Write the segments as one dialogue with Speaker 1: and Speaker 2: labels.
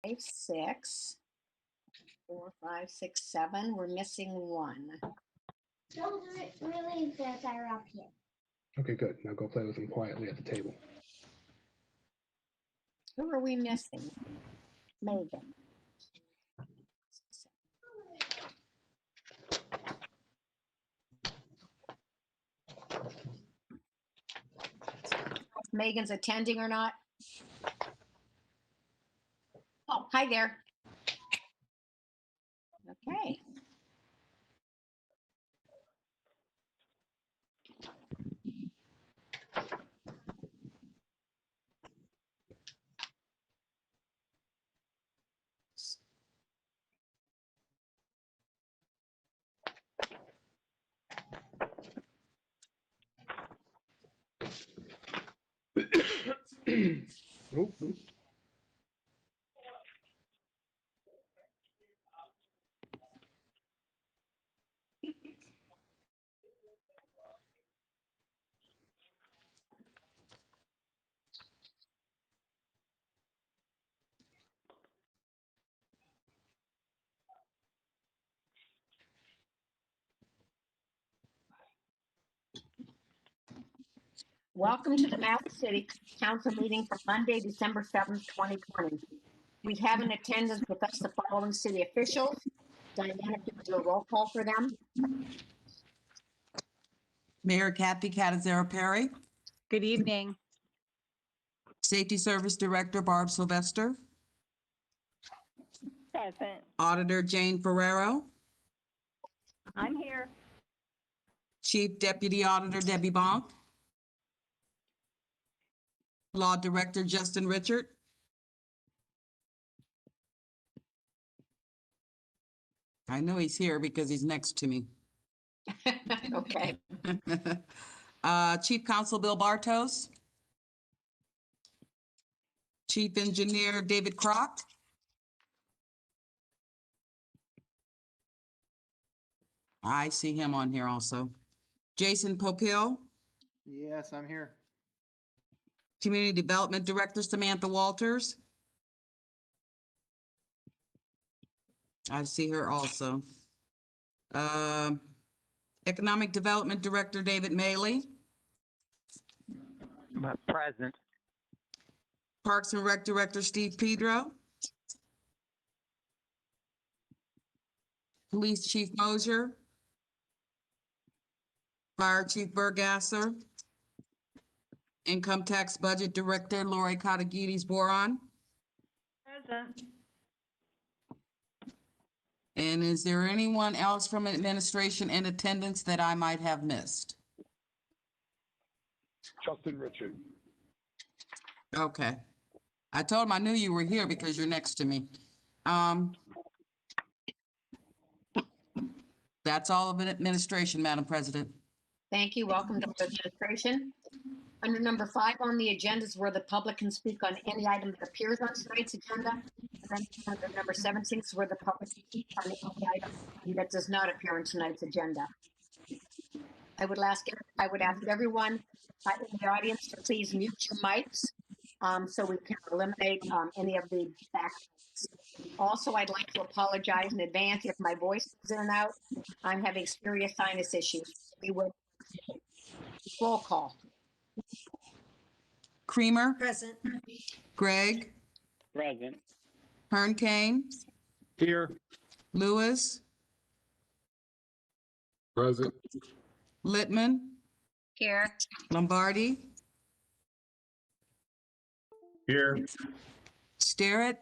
Speaker 1: 6, 4, 5, 6, 7. We're missing 1.
Speaker 2: Don't really that are up here.
Speaker 3: Okay, good. Now go play with them quietly at the table.
Speaker 1: Who are we missing? Megan. Megan's attending or not? Oh, hi there. Okay.
Speaker 3: Oh,
Speaker 1: Welcome to the Mass City Council meeting for Monday, December 7th, 2020. We have in attendance with us the following city officials. Diana, if you would do a roll call for them.
Speaker 4: Mayor Kathy Catazera Perry,
Speaker 5: Good evening.
Speaker 4: Safety Service Director Barb Sylvester,
Speaker 5: Present.
Speaker 4: Auditor Jane Ferrero,
Speaker 5: I'm here.
Speaker 4: Chief Deputy Auditor Debbie Bonk, Law Director Justin Richard, I know he's here because he's next to me.
Speaker 1: Okay.
Speaker 4: Chief Counsel Bill Bartos, Chief Engineer David Crock, I see him on here also. Jason Popiel,
Speaker 6: Yes, I'm here.
Speaker 4: Community Development Director Samantha Walters. I see her also. Economic Development Director David Maley,
Speaker 7: Present.
Speaker 4: Parks and Rec Director Steve Pedro, Police Chief Mosier, Fire Chief Burgasser, Income Tax Budget Director Lori Katagides Boron.
Speaker 5: Present.
Speaker 4: And is there anyone else from administration in attendance that I might have missed?
Speaker 3: Justin Richard.
Speaker 4: Okay. I told him I knew you were here because you're next to me. That's all of administration, Madam President.
Speaker 1: Thank you. Welcome to the administration. Under number 5 on the agenda is where the public can speak on any item that appears on tonight's agenda. And then under number 17 is where the public can speak on any item that does not appear on tonight's agenda. I would ask everyone in the audience to please mute your mics so we can eliminate any of the backgrounds. Also, I'd like to apologize in advance if my voice is in and out. I'm having serious sinus issues. We will roll call.
Speaker 4: Creamer,
Speaker 2: Present.
Speaker 4: Gregg,
Speaker 7: Present.
Speaker 4: Hearn Kane,
Speaker 3: Here.
Speaker 4: Lewis,
Speaker 3: Present.
Speaker 4: Littman,
Speaker 1: Here.
Speaker 4: Lombardi,
Speaker 3: Here.
Speaker 4: Starrett,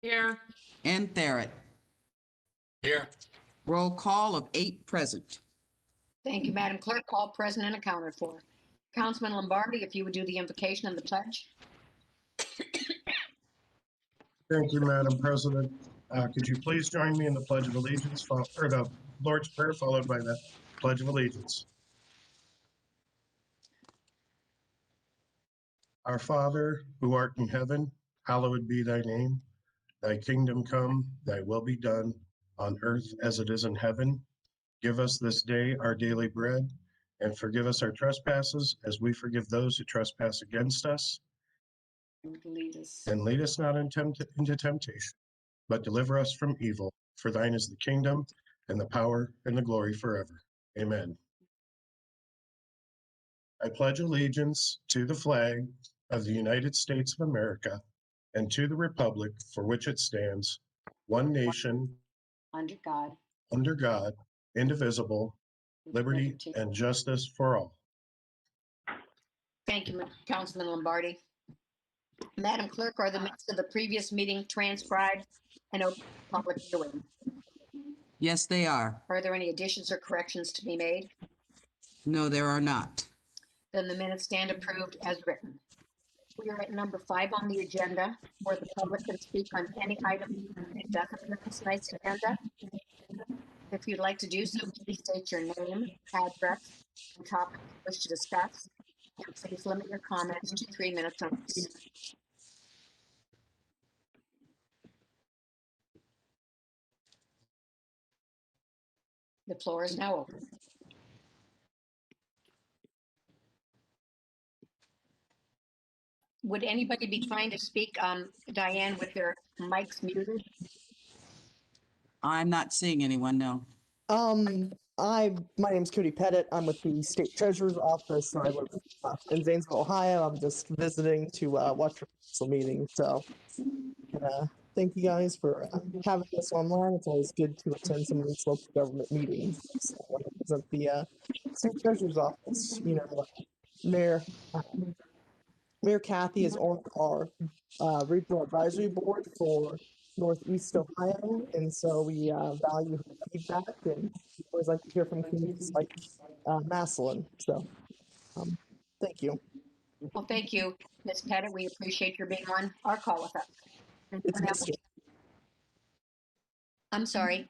Speaker 1: Here.
Speaker 4: and Barrett.
Speaker 3: Here.
Speaker 4: Roll call of 8 present.
Speaker 1: Thank you, Madam Clerk. Call present and accounted for. Councilman Lombardi, if you would do the invocation of the pledge.
Speaker 8: Thank you, Madam President. Could you please join me in the Pledge of Allegiance, or the Lord's Prayer, followed by the Pledge of Allegiance? Our Father, who art in heaven, hallowed be thy name. Thy kingdom come, thy will be done, on earth as it is in heaven. Give us this day our daily bread, and forgive us our trespasses as we forgive those who trespass against us.
Speaker 1: Lead us.
Speaker 8: And lead us not into temptation, but deliver us from evil. For thine is the kingdom, and the power, and the glory forever. Amen. I pledge allegiance to the flag of the United States of America and to the republic for which it stands, one nation,
Speaker 1: Under God.
Speaker 8: indivisible, liberty and justice for all.
Speaker 1: Thank you, Councilman Lombardi. Madam Clerk, are the minutes of the previous meeting transcribed and open for public viewing?
Speaker 4: Yes, they are.
Speaker 1: Are there any additions or corrections to be made?
Speaker 4: No, there are not.
Speaker 1: Then the minutes stand approved as written. We are at number 5 on the agenda, where the public can speak on any item that doesn't appear on tonight's agenda. If you'd like to do so, please state your name, address, and topic you wish to discuss, and please limit your comments to 3 minutes on each. The floor is now open. Would anybody be trying to speak, Diane, with their mics muted?
Speaker 4: I'm not seeing anyone, no.
Speaker 7: My name's Cody Pettit. I'm with the State Treasurer's Office. So I live in Zanesville, Ohio. I'm just visiting to watch your council meeting. So, thank you guys for having us online. It's always good to attend some of these local government meetings. So I want to present the State Treasurer's Office. Mayor Kathy is on our regional advisory board for Northeast Ohio, and so we value her feedback and always like to hear from communities like Massillon. So, thank you.
Speaker 1: Well, thank you, Ms. Pettit. We appreciate your being on our call with us.
Speaker 7: It's
Speaker 1: Anyone else?
Speaker 7: Mr.
Speaker 1: I'm sorry.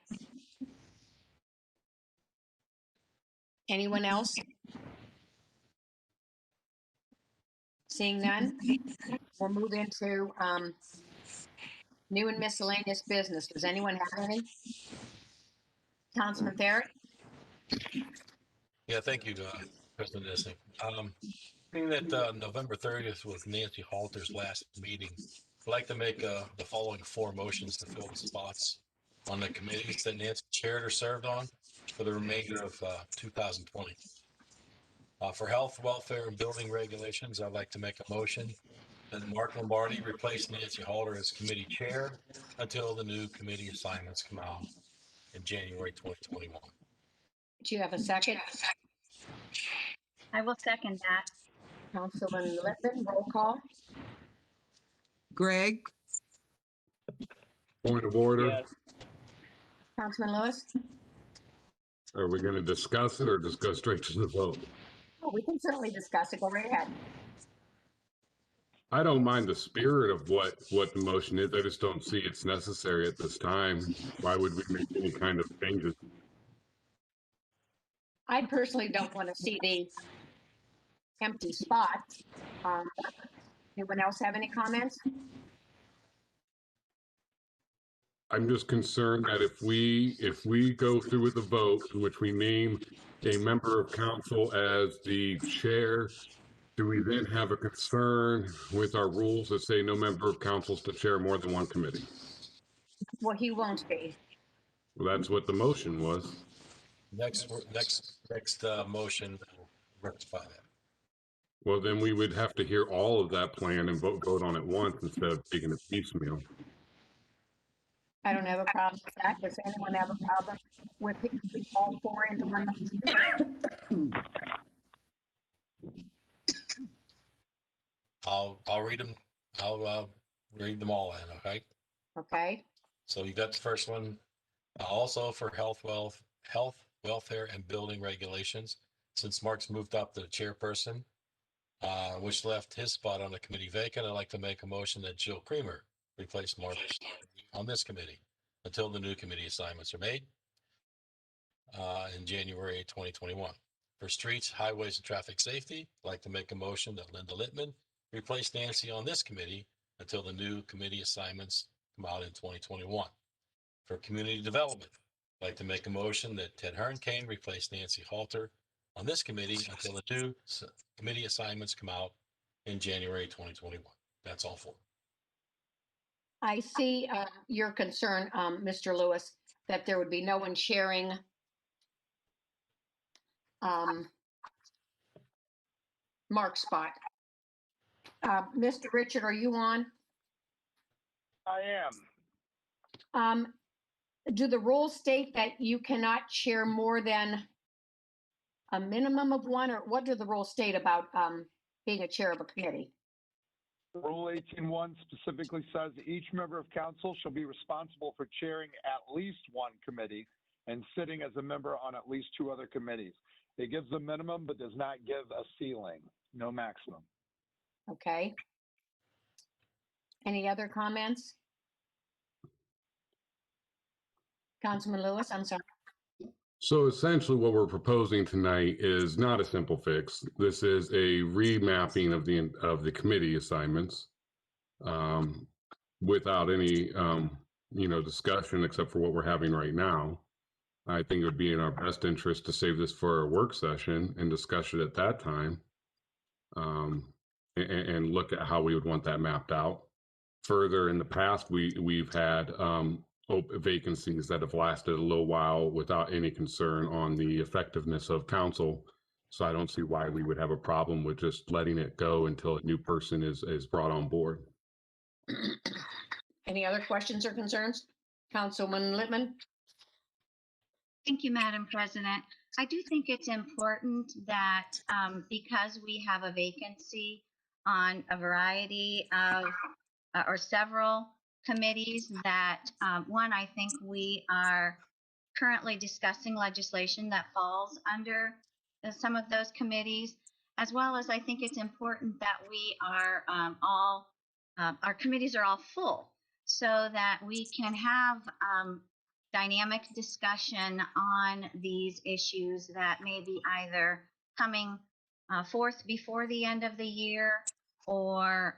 Speaker 1: Anyone else? Seeing none, we'll move into new and miscellaneous business. Does anyone have any? Councilman Barrett?
Speaker 3: Yeah, thank you, President Dissing. Being that November 30th was Nancy Halter's last meeting, I'd like to make the following 4 motions to fill the spots on the committees that Nancy chaired or served on for the remainder of 2020. For health, welfare, and building regulations, I'd like to make a motion that Mark Lombardi replace Nancy Halter as committee chair until the new committee assignments come out in January 2021.
Speaker 1: Do you have a second?
Speaker 5: I will second that.
Speaker 1: Councilman Lippman, roll call.
Speaker 4: Greg,
Speaker 9: Point of order.
Speaker 1: Councilman Lewis?
Speaker 9: Are we going to discuss it or just go straight to the vote?
Speaker 1: Oh, we can certainly discuss it. Go right ahead.
Speaker 9: I don't mind the spirit of what the motion is. I just don't see it's necessary at this time. Why would we make any kind of changes?
Speaker 1: I personally don't want to see the empty spots. Anyone else have any comments?
Speaker 9: I'm just concerned that if we go through with the vote in which we name a member of council as the chair, do we then have a concern with our rules that say no member of council is to chair more than one committee?
Speaker 1: Well, he won't be.
Speaker 9: Well, that's what the motion was.
Speaker 3: Next motion will rectify that.
Speaker 9: Well, then we would have to hear all of that plan and vote on it once instead of taking it piecemeal.
Speaker 1: I don't have a problem with that. Does anyone have a problem with all 4 into one motion?
Speaker 3: I'll read them. I'll read them all in. Okay.
Speaker 1: Okay.
Speaker 3: So you got the first one. Also for health, welfare, and building regulations. Since Mark's moved up to the chairperson, which left his spot on the committee vacant, I'd like to make a motion that Jill Creamer replace Mark on this committee until the new committee assignments are made in January 2021. For streets, highways, and traffic safety, I'd like to make a motion that Linda Littman replace Nancy on this committee until the new committee assignments come out in 2021. For community development, I'd like to make a motion that Ted Hernkane replace Nancy Halter on this committee until the new committee assignments come out in January 2021. That's awful.
Speaker 1: I see your concern, Mr. Lewis, that there would be no one sharing Mark's spot. Mr. Richard, are you on?
Speaker 10: I am.
Speaker 1: Do the rules state that you cannot share more than a minimum of one, or what do the rules state about being a chair of a committee?
Speaker 10: Rule 18.1 specifically says each member of council shall be responsible for chairing at least one committee and sitting as a member on at least 2 other committees. It gives a minimum, but does not give a ceiling, no maximum.
Speaker 1: Okay. Any other comments? Councilman Lewis, I'm sorry.
Speaker 9: So essentially what we're proposing tonight is not a simple fix. This is a remapping of the committee assignments without any discussion except for what we're having right now. I think it would be in our best interest to save this for a work session and discuss it at that time, and look at how we would want that mapped out. Further, in the past, we've had vacancies that have lasted a little while without any concern on the effectiveness of council. So I don't see why we would have a problem with just letting it go until a new person is brought on board.
Speaker 1: Any other questions or concerns? Councilman Littman?
Speaker 11: Thank you, Madam President. I do think it's important that because we have a vacancy on a variety of or several committees that one, I think we are currently discussing legislation that falls under some of those committees, as well as I think it's important that we are our committees are all full so that we can have dynamic discussion on these issues that may be either coming forth before the end of the year or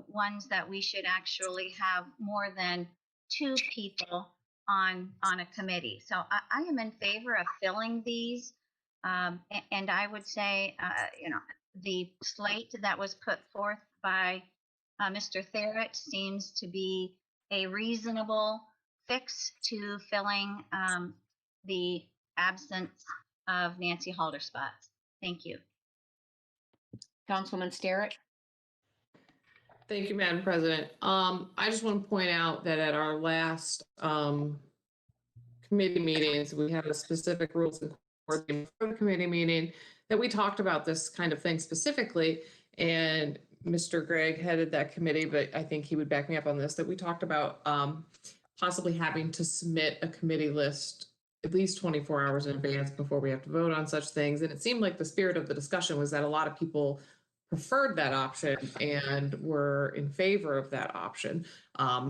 Speaker 11: ones that we should actually have more than 2 people on a committee. So I am in favor of filling these. And I would say, the slate that was put forth by Mr. Therrett seems to be a reasonable fix to filling the absence of Nancy Halderspot. Thank you.
Speaker 1: Councilman Sterrett?
Speaker 12: Thank you, Madam President. I just want to point out that at our last committee meetings, we had a specific rules and for the committee meeting that we talked about this kind of thing specifically. And Mr. Gregg headed that committee, but I think he would back me up on this, that we talked about possibly having to submit a committee list at least 24 hours in advance before we have to vote on such things. And it seemed like the spirit of the discussion was that a lot of people preferred that option and were in favor of that option.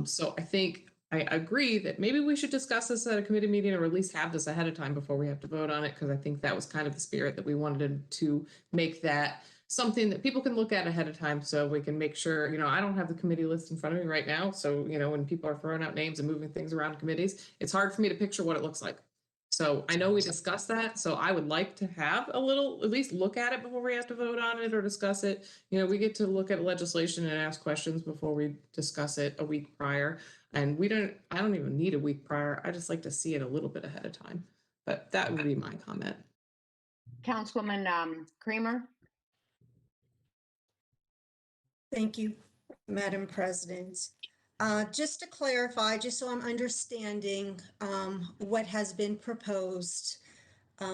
Speaker 12: So I think I agree that maybe we should discuss this at a committee meeting or at least have this ahead of time before we have to vote on it, because I think that was kind of the spirit that we wanted to make that something that people can look at ahead of time so we can make sure, I don't have the committee list in front of me right now. So, when people are throwing out names and moving things around committees, it's hard for me to picture what it looks like. So I know we discussed that. So I would like to have at least look at it before we have to vote on it or discuss it. We get to look at legislation and ask questions before we discuss it a week prior. And I don't even need a week prior. I just like to see it a little bit ahead of time. But that would be my comment.
Speaker 1: Councilwoman Creamer?
Speaker 13: Thank you, Madam President. Just to clarify, just so I'm understanding what has been proposed,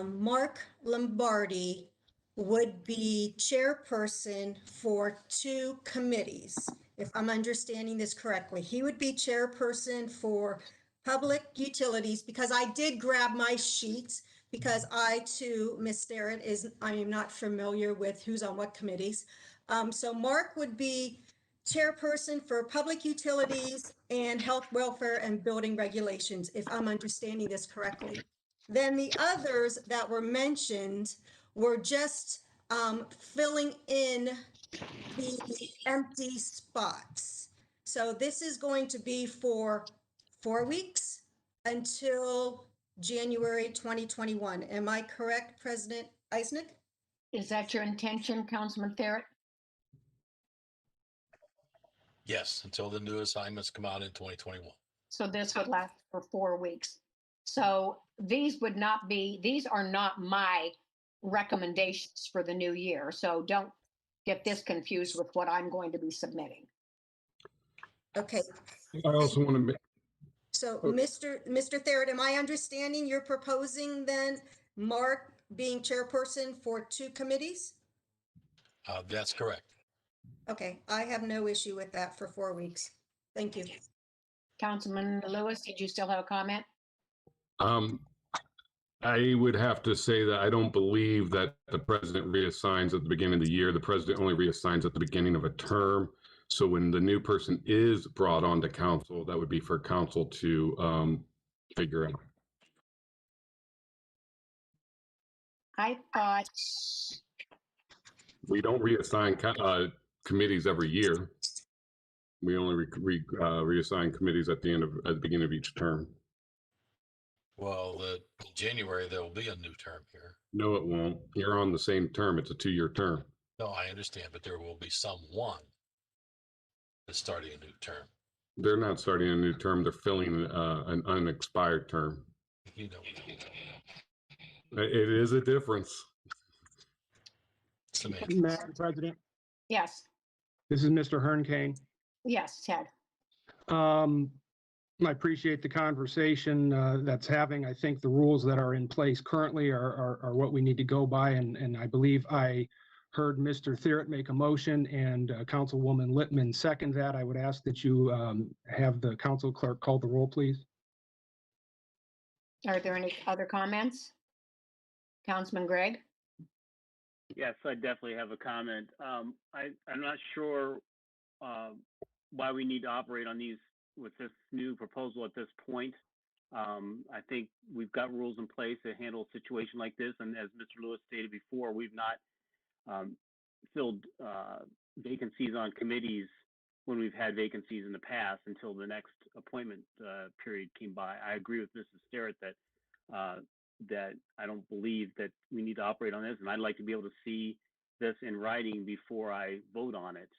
Speaker 13: Mark Lombardi would be chairperson for 2 committees. If I'm understanding this correctly, he would be chairperson for public utilities, because I did grab my sheet because I too, Ms. Sterrett, I am not familiar with who's on what committees. So Mark would be chairperson for public utilities and health, welfare, and building regulations, if I'm understanding this correctly. Then the others that were mentioned were just filling in the empty spots. So this is going to be for 4 weeks until January 2021. Am I correct, President Eisnick?
Speaker 1: Is that your intention, Councilman Therrett?
Speaker 3: Yes, until the new assignments come out in 2021.
Speaker 1: So this would last for 4 weeks. So these are not my recommendations for the new year. So don't get this confused with what I'm going to be submitting.
Speaker 13: Okay,
Speaker 9: I also want to make,
Speaker 13: so
Speaker 9: Okay.
Speaker 13: Mr. Therrett, am I understanding you're proposing then Mark being chairperson for 2 committees?
Speaker 3: That's correct.
Speaker 13: Okay, I have no issue with that for 4 weeks. Thank you.
Speaker 1: Councilman Lewis, did you still have a comment?
Speaker 9: I would have to say that I don't believe that the president reassigns at the beginning of the year. The president only reassigns at the beginning of a term. So when the new person is brought onto council, that would be for council to figure out.
Speaker 1: I thought,
Speaker 9: We don't reassign committees every year. We only reassign committees at the beginning of each term.
Speaker 3: Well, in January, there will be a new term here.
Speaker 9: No, it won't. You're on the same term. It's a 2-year term.
Speaker 3: No, I understand, but there will be someone that's starting a new term.
Speaker 9: They're not starting a new term. They're filling an unexpired term.
Speaker 3: You know,
Speaker 9: It is a difference.
Speaker 3: semantics.
Speaker 6: Madam President,
Speaker 1: yes,
Speaker 6: this is Mr. Hernkane.
Speaker 1: yes, Ted.
Speaker 6: I appreciate the conversation that's having. I think the rules that are in place currently are what we need to go by, and I believe I heard Mr. Therrett make a motion and Councilwoman Littman second that. I would ask that you have the council clerk call the roll, please.
Speaker 1: Are there any other comments? Councilman Gregg?
Speaker 14: Yes, I definitely have a comment. I'm not sure why we need to operate on these with this new proposal at this point. I think we've got rules in place to handle a situation like this. And as Mr. Lewis stated before, we've not filled vacancies on committees when we've had vacancies in the past until the next appointment period came by. I agree with Mrs. Sterrett that I don't believe that we need to operate on this, and I'd like to be able to see this in writing before I vote on it.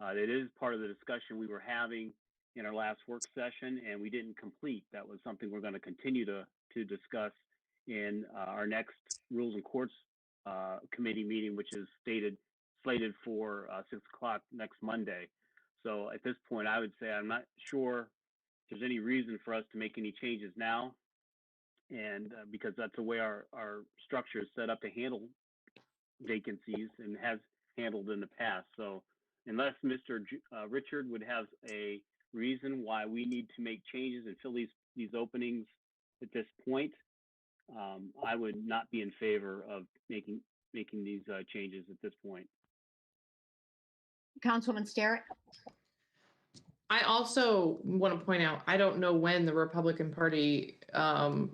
Speaker 14: It is part of the discussion we were having in our last work session, and we didn't complete. That was something we're going to continue to discuss in our next Rules and Courts committee meeting, which is slated for 6 o'clock next Monday. So at this point, I would say I'm not sure if there's any reason for us to make any changes now, and because that's the way our structure is set up to handle vacancies and has handled in the past. So unless Mr. Richard would have a reason why we need to make changes and fill these openings at this point, I would not be in favor of making these changes at this point.
Speaker 1: Councilwoman Sterrett?
Speaker 12: I also want to point out, I don't know when the Republican Party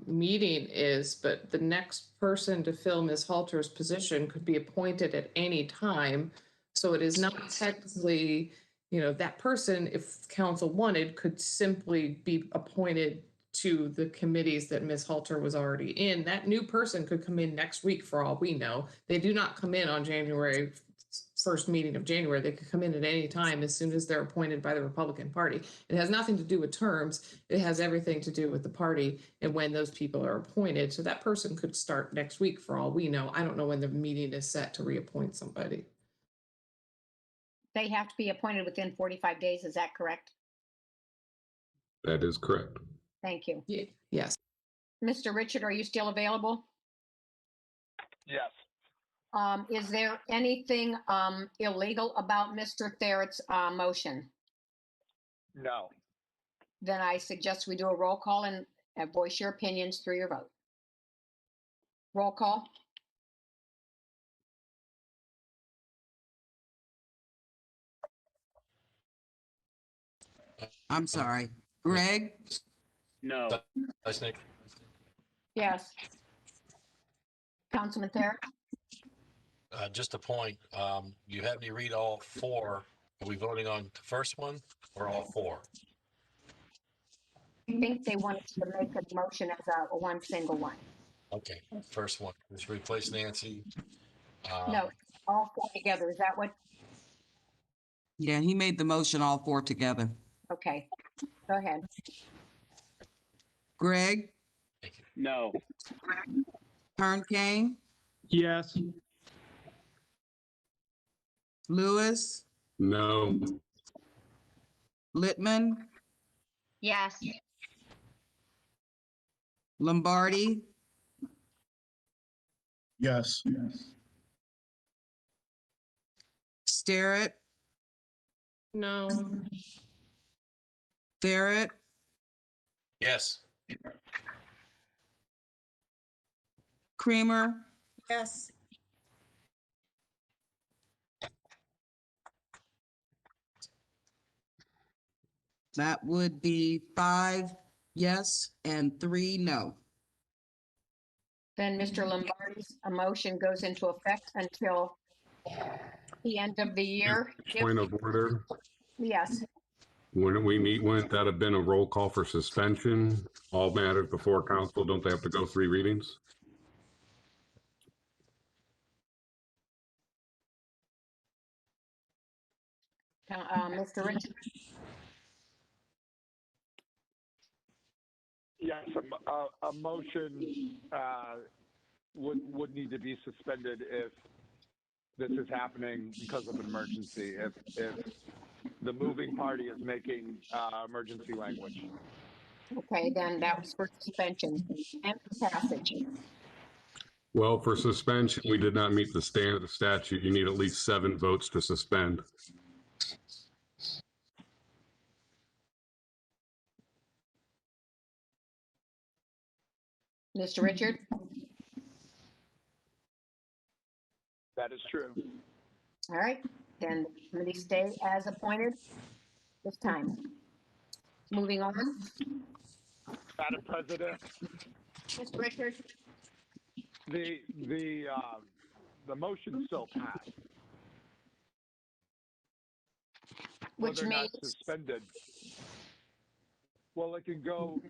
Speaker 12: meeting is, but the next person to fill Ms. Halter's position could be appointed at any time. So it is not technically, that person, if council wanted, could simply be appointed to the committees that Ms. Halter was already in. That new person could come in next week for all we know. They do not come in on January 1st meeting of January. They could come in at any time as soon as they're appointed by the Republican Party. It has nothing to do with terms. It has everything to do with the party and when those people are appointed. So that person could start next week for all we know. I don't know when the meeting is set to reappoint somebody.
Speaker 1: They have to be appointed within 45 days. Is that correct?
Speaker 9: That is correct.
Speaker 1: Thank you.
Speaker 12: Yeah. Yes.
Speaker 1: Mr. Richard, are you still available?
Speaker 10: Yes.
Speaker 1: Is there anything illegal about Mr. Therrett's motion?
Speaker 10: No.
Speaker 1: Then I suggest we do a roll call and voice your opinions through your vote. Roll call.
Speaker 4: I'm sorry. Greg?
Speaker 14: No.
Speaker 1: Yes. Councilman Therrett?
Speaker 3: Just a point, you had me read all 4. Are we voting on the first one or all 4?
Speaker 1: I think they wanted to make a motion as a one single one.
Speaker 3: Okay, first one. Just replace Nancy.
Speaker 1: No, all 4 together. Is that what?
Speaker 4: Yeah, he made the motion, all four together.
Speaker 1: Okay, go ahead.
Speaker 4: Greg,
Speaker 14: No.
Speaker 4: Kern Kane,
Speaker 6: Yes.
Speaker 4: Lewis,
Speaker 9: No.
Speaker 4: Littman,
Speaker 11: Yes.
Speaker 4: Lombardi,
Speaker 8: Yes.
Speaker 4: Starrett,
Speaker 12: No.
Speaker 4: Barrett,
Speaker 3: Yes.
Speaker 4: Creamer,
Speaker 13: Yes.
Speaker 4: that would be 5 yes and 3 no.
Speaker 1: Then Mr. Lombardi's motion goes into effect until the end of the year.
Speaker 9: Point of order.
Speaker 1: Yes,
Speaker 9: Wouldn't that have been a roll call for suspension? All matters before council, don't they have to go 3 readings?
Speaker 1: Mr. Richard,
Speaker 10: Yes, a motion would need to be suspended if this is happening because of an emergency. If the moving party is making emergency language.
Speaker 1: okay, then that was for suspension and for passage.
Speaker 9: Well, for suspension, we did not meet the statute. You need at least 7 votes to suspend.
Speaker 1: Mr. Richard?
Speaker 10: That is true.
Speaker 1: All right, then the committee stay as appointed this time. Moving on.
Speaker 10: Madam President,
Speaker 1: Mr. Richard?
Speaker 10: the motion still passed.
Speaker 1: Which
Speaker 10: Whether or not
Speaker 1: means,
Speaker 10: suspended. Well, it can go,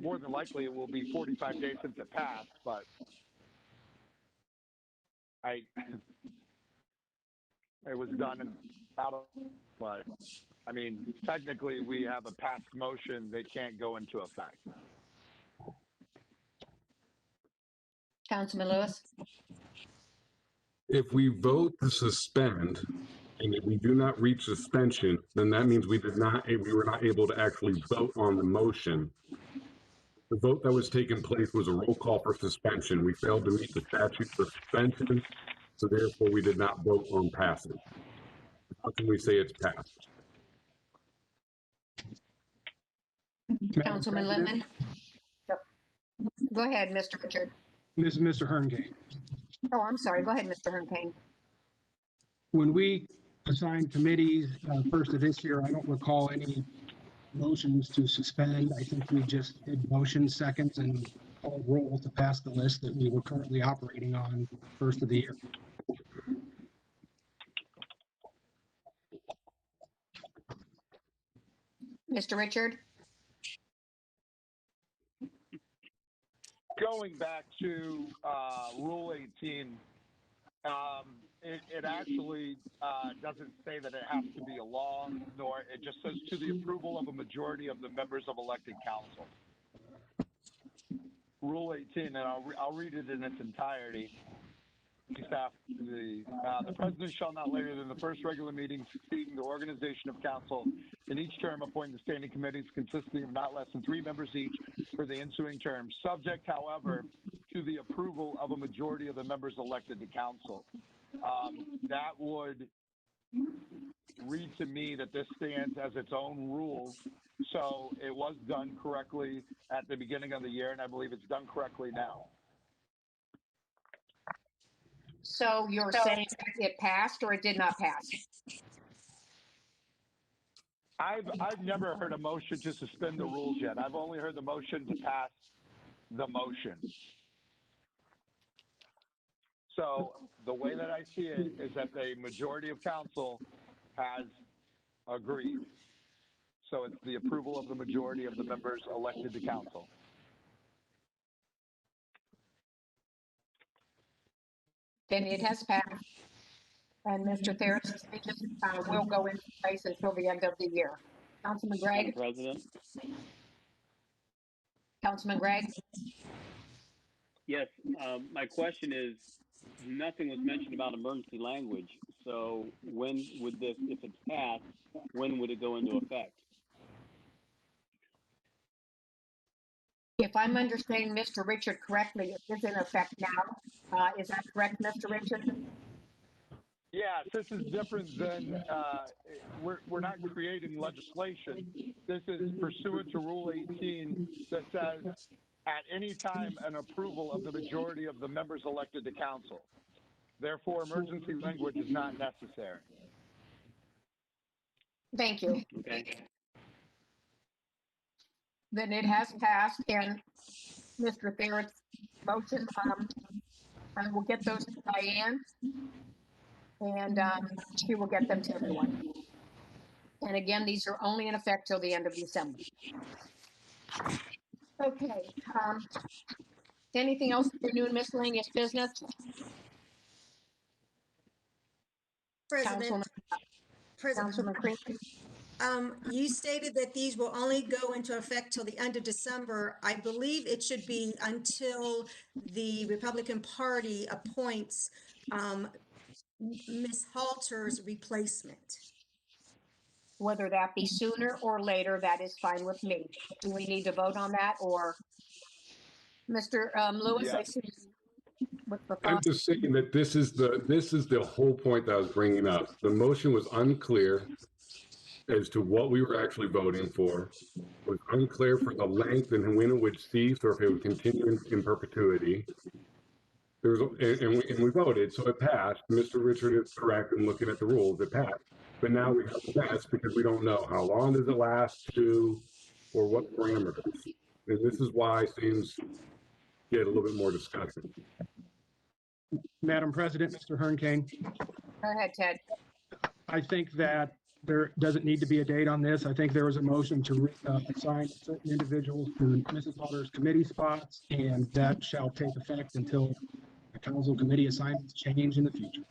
Speaker 10: more than likely it will be 45 days since it passed, but it was done and out of, but I mean, technically we have a passed motion that can't go into effect.
Speaker 1: Councilman Lewis?
Speaker 9: If we vote to suspend and if we do not reach suspension, then that means we were not able to actually vote on the motion. The vote that was taking place was a roll call for suspension. We failed to meet the statute for suspension, so therefore we did not vote on passage. How can we say it's passed?
Speaker 1: Councilman Littman? Go ahead, Mr. Richard.
Speaker 6: This is Mr. Hernkane.
Speaker 1: Oh, I'm sorry. Go ahead, Mr. Hernkane.
Speaker 6: When we assigned committees first of this year, I don't recall any motions to suspend. I think we just did motion seconds and called roll to pass the list that we were currently operating on first of the year.
Speaker 1: Mr. Richard?
Speaker 10: Going back to Rule 18, it actually doesn't say that it has to be a law, nor it just says to the approval of a majority of the members of elected council. Rule 18, and I'll read it in its entirety. The president shall not later than the first regular meeting succeeding the organization of council in each term appoint the standing committees consisting of not less than 3 members each for the ensuing term, subject, however, to the approval of a majority of the members elected to council. That would read to me that this stands as its own rule. So it was done correctly at the beginning of the year, and I believe it's done correctly now.
Speaker 1: So you're saying it passed or it did not pass?
Speaker 10: I've never heard a motion to suspend the rules yet. I've only heard the motion to pass the motion. So the way that I see it is that the majority of council has agreed. So it's the approval of the majority of the members elected to council.
Speaker 1: Then it has passed. And Mr. Theris's changes will go into place until the end of the year. Councilman
Speaker 14: Madam
Speaker 1: Gregg?
Speaker 14: President?
Speaker 1: Councilman Gregg?
Speaker 14: Yes, my question is, nothing was mentioned about emergency language. So when would this, if it's passed, when would it go into effect?
Speaker 1: If I'm understanding Mr. Richard correctly, it is in effect now. Is that correct, Mr. Richard?
Speaker 10: Yes, this is different than, we're not creating legislation. This is pursuant to Rule 18 that says at any time an approval of the majority of the members elected to council. Therefore, emergency language is not necessary.
Speaker 1: Thank you.
Speaker 14: Okay.
Speaker 1: Then it has passed, and Mr. Barrett's motion, I will get those to Diane, and she will get them to everyone. And again, these are only in effect till the end of December. Okay. Anything else for new and miscellaneous business?
Speaker 13: President,
Speaker 1: Councilman Creed?
Speaker 13: You stated that these will only go into effect till the end of December. I believe it should be until the Republican Party appoints Ms. Halter's replacement.
Speaker 1: Whether that be sooner or later, that is fine with me. Do we need to vote on that, or Mr. Lewis? I see. What's the
Speaker 9: I'm
Speaker 1: thought?
Speaker 9: just saying that this is the whole point that I was bringing up. The motion was unclear as to what we were actually voting for. It was unclear for the length and when it would cease or if it would continue in perpetuity. There was, and we voted, so it passed. Mr. Richard is correct in looking at the rules, it passed. But now we have to pass because we don't know how long does it last to, or what parameters. And this is why things get a little bit more discussion.
Speaker 6: Madam President, Mr. Hernkane,
Speaker 1: Go ahead, Ted.
Speaker 6: I think that there doesn't need to be a date on this. I think there was a motion to assign certain individuals to Mrs. Halter's committee spots, and that shall take effect until the council committee assignments change in the future.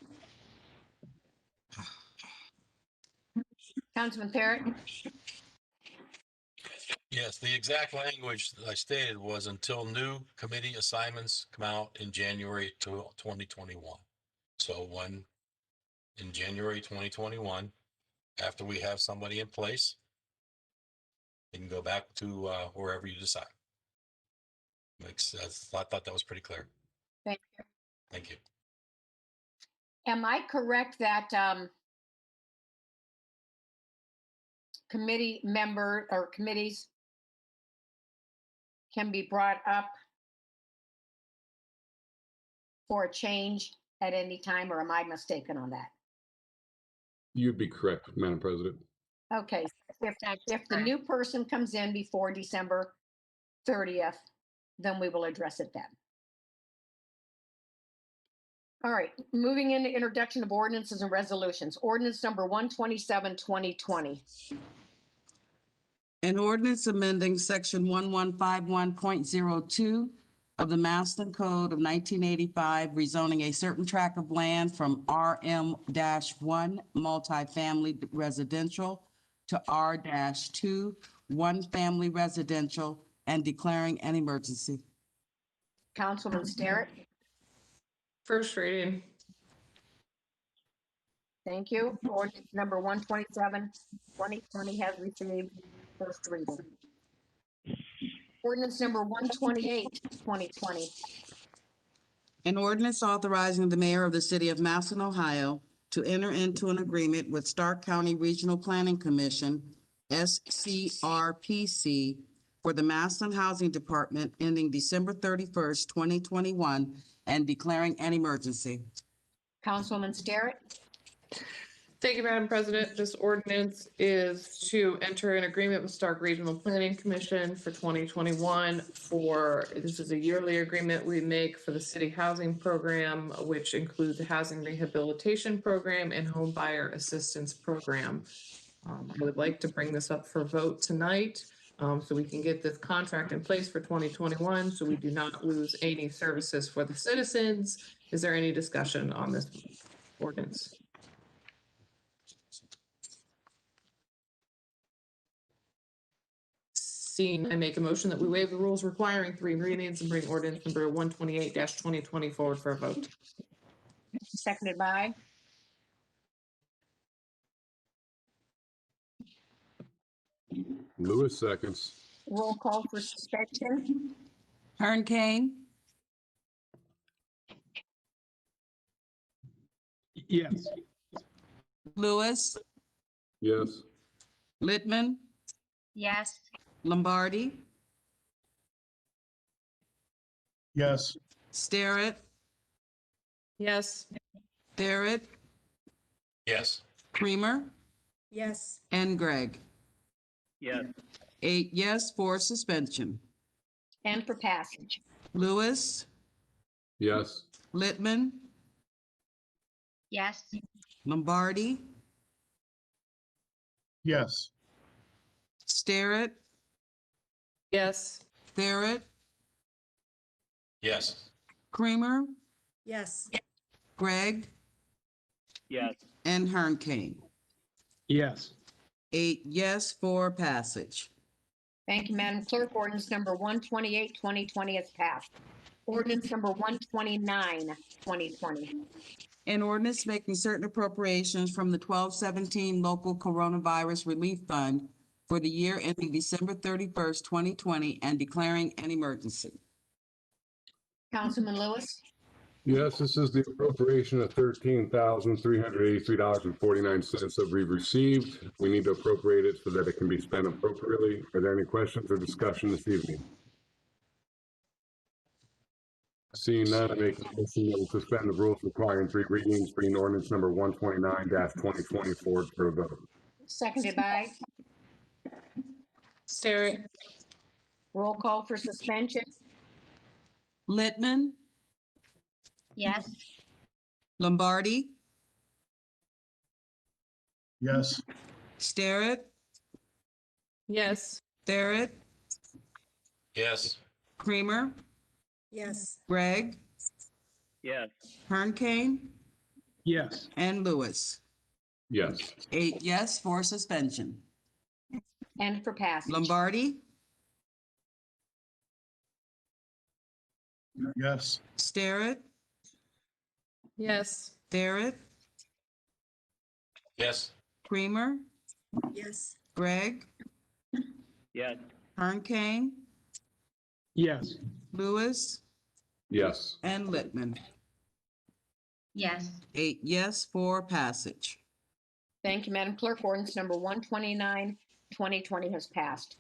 Speaker 1: Councilman Parrott?
Speaker 3: Yes, the exact language that I stated was until new committee assignments come out in January 2021. So when in January 2021, after we have somebody in place, you can go back to wherever you decide. Makes sense. I thought that was pretty clear.
Speaker 1: Thank you.
Speaker 3: Thank you.
Speaker 1: Am I correct that committee member or committees can be brought up for a change at any time, or am I mistaken on that?
Speaker 9: You'd be correct, Madam President.
Speaker 1: Okay, if the new person comes in before December 30th, then we will address it then. All right, moving into introduction of ordinances and resolutions. Ordinance number 127, 2020.
Speaker 4: An ordinance amending section 1151.02 of the Massillon Code of 1985, rezoning a certain tract of land from RM-1 multifamily residential to R-2 one-family residential and declaring an emergency.
Speaker 1: Councilman Starrett?
Speaker 12: First reading.
Speaker 1: Thank you. Ordinance number 127, 2020 has received first reading. Ordinance number 128, 2020.
Speaker 4: An ordinance authorizing the mayor of the city of Massillon, Ohio, to enter into an agreement with Stark County Regional Planning Commission, SCRPC, for the Massillon Housing Department ending December 31st, 2021, and declaring an emergency.
Speaker 1: Councilwoman Starrett?
Speaker 12: Thank you, Madam President. This ordinance is to enter an agreement with Stark Regional Planning Commission for 2021 this is a yearly agreement we make for the city housing program, which includes a housing rehabilitation program and home buyer assistance program. I would like to bring this up for vote tonight so we can get this contract in place for 2021 so we do not lose any services for the citizens. Is there any discussion on this ordinance? Seeing, I make a motion that we waive the rules requiring 3 readings and bring ordinance number 128-2020 forward for a vote.
Speaker 1: Seconded by
Speaker 9: Lewis seconds.
Speaker 1: roll call for suspension.
Speaker 4: Hearn Kane,
Speaker 6: Yes.
Speaker 4: Lewis,
Speaker 9: Yes.
Speaker 4: Littman,
Speaker 11: Yes.
Speaker 4: Lombardi,
Speaker 8: Yes.
Speaker 4: Starrett,
Speaker 12: Yes.
Speaker 4: Barrett,
Speaker 3: Yes.
Speaker 4: Creamer,
Speaker 13: Yes.
Speaker 4: and Gregg.
Speaker 14: Yes.
Speaker 4: 8 yes for suspension.
Speaker 1: And for passage.
Speaker 4: Lewis,
Speaker 9: Yes.
Speaker 4: Littman,
Speaker 11: Yes.
Speaker 4: Lombardi,
Speaker 8: Yes.
Speaker 4: Starrett,
Speaker 12: Yes.
Speaker 4: Barrett,
Speaker 3: Yes.
Speaker 4: Creamer,
Speaker 13: Yes.
Speaker 4: Gregg,
Speaker 14: Yes.
Speaker 4: and Hearn Kane.
Speaker 6: Yes.
Speaker 4: 8 yes for passage.
Speaker 1: Thank you, Madam Clerk. Ordinance number 128, 2020 is passed. Ordinance number 129, 2020.
Speaker 4: An ordinance making certain appropriations from the 1217 local coronavirus relief fund for the year ending December 31st, 2020, and declaring an emergency.
Speaker 1: Councilman Lewis.
Speaker 9: Yes, this is the appropriation of $13,383.49 that we've received. We need to appropriate it so that it can be spent appropriately. Are there any questions or discussion this evening? Seeing none, I make a motion that we suspend the rules requiring 3 readings, bringing ordinance number 129-2020 forward for a vote.
Speaker 1: Seconded by
Speaker 12: Starrett.
Speaker 1: roll call for suspension.
Speaker 4: Littman,
Speaker 11: Yes.
Speaker 4: Lombardi,
Speaker 8: Yes.
Speaker 4: Starrett,
Speaker 12: Yes.
Speaker 4: Barrett,
Speaker 3: Yes.
Speaker 4: Creamer,
Speaker 13: Yes.
Speaker 4: Gregg,
Speaker 14: Yes.
Speaker 4: Hearn Kane,
Speaker 6: Yes.
Speaker 4: and Lewis.
Speaker 9: Yes.
Speaker 4: 8 yes for suspension.
Speaker 1: And for passage.
Speaker 4: Lombardi,
Speaker 8: Yes.
Speaker 4: Starrett,
Speaker 12: Yes.
Speaker 4: Barrett,
Speaker 3: Yes.
Speaker 4: Creamer,
Speaker 13: Yes.
Speaker 4: Gregg,
Speaker 14: Yes.
Speaker 4: Hearn Kane,
Speaker 6: Yes.
Speaker 4: Lewis,
Speaker 9: Yes.
Speaker 4: and Littman.
Speaker 11: Yes.
Speaker 4: 8 yes for passage.
Speaker 1: Thank you, Madam Clerk. Ordinance number 129, 2020 has passed.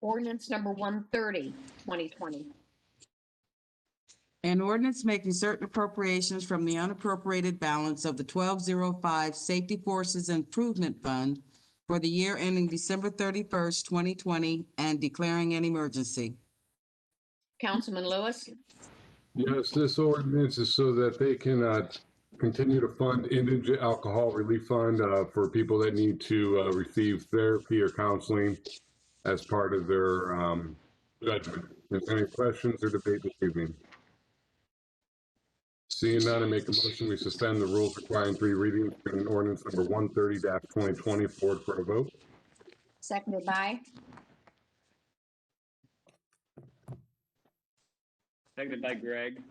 Speaker 1: Ordinance number 130, 2020.
Speaker 4: An ordinance making certain appropriations from the unappropriated balance of the 1205 Safety Forces Improvement Fund for the year ending December 31st, 2020, and declaring an emergency.
Speaker 1: Councilman Lewis.
Speaker 9: Yes, this ordinance is so that they can continue to fund indigent alcohol relief fund for people that need to receive therapy or counseling as part of their judgment. Is there any questions or debate this evening? Seeing none, I make a motion we suspend the rules requiring 3 readings in ordinance number 130-2020 forward for a vote.
Speaker 1: Seconded by
Speaker 14: Seconded by Gregg.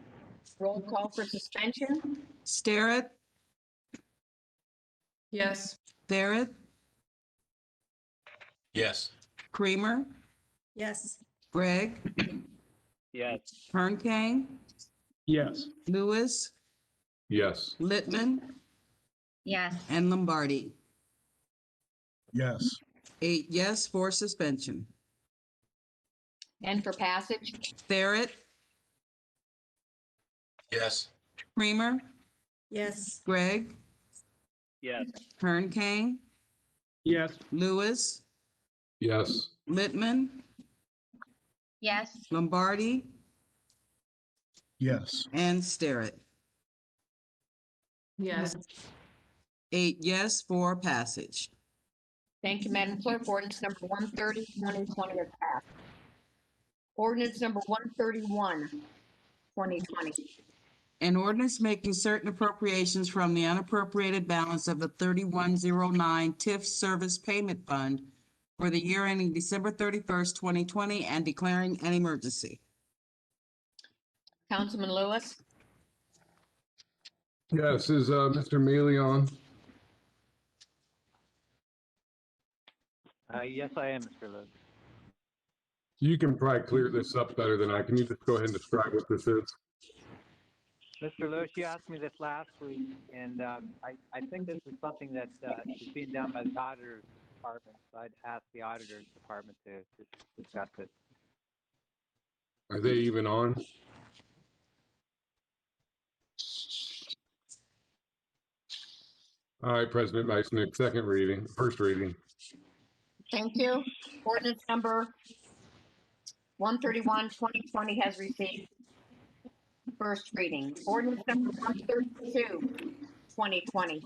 Speaker 1: roll call for suspension.
Speaker 4: Starrett,
Speaker 12: Yes.
Speaker 4: Barrett,
Speaker 3: Yes.
Speaker 4: Creamer,
Speaker 13: Yes.
Speaker 4: Gregg,
Speaker 14: Yes.
Speaker 4: Hearn Kane,
Speaker 6: Yes.
Speaker 4: Lewis,
Speaker 9: Yes.
Speaker 4: Littman,
Speaker 11: Yes.
Speaker 4: and Lombardi.
Speaker 8: Yes.
Speaker 4: 8 yes for suspension.
Speaker 1: And for passage.
Speaker 4: Barrett,
Speaker 3: Yes.
Speaker 4: Creamer,
Speaker 13: Yes.
Speaker 4: Gregg,
Speaker 14: Yes.
Speaker 4: Hearn Kane,
Speaker 6: Yes.
Speaker 4: Lewis,
Speaker 9: Yes.
Speaker 4: Littman,
Speaker 11: Yes.
Speaker 4: Lombardi,
Speaker 8: Yes.
Speaker 4: and Starrett.
Speaker 12: Yes.
Speaker 4: 8 yes for passage.
Speaker 1: Thank you, Madam Clerk. Ordinance number 130, 2020 is passed. Ordinance number 131, 2020.
Speaker 4: An ordinance making certain appropriations from the unappropriated balance of the 3109 TIF Service Payment Fund for the year ending December 31st, 2020, and declaring an emergency.
Speaker 1: Councilman Lewis,
Speaker 9: Yes, is Mr. Mealy on?
Speaker 15: Yes, I am, Mr. Lewis.
Speaker 9: You can probably clear this up better than I can. You just go ahead and describe what this is?
Speaker 15: Mr. Lewis, you asked me this last week, and I think this is something that is being done by the auditor's department. So I'd ask the auditor's department to discuss it.
Speaker 9: Are they even on? All right, President Meissner, first reading.
Speaker 1: thank you. Ordinance number 131, 2020 has received first reading. Ordinance number 132, 2020.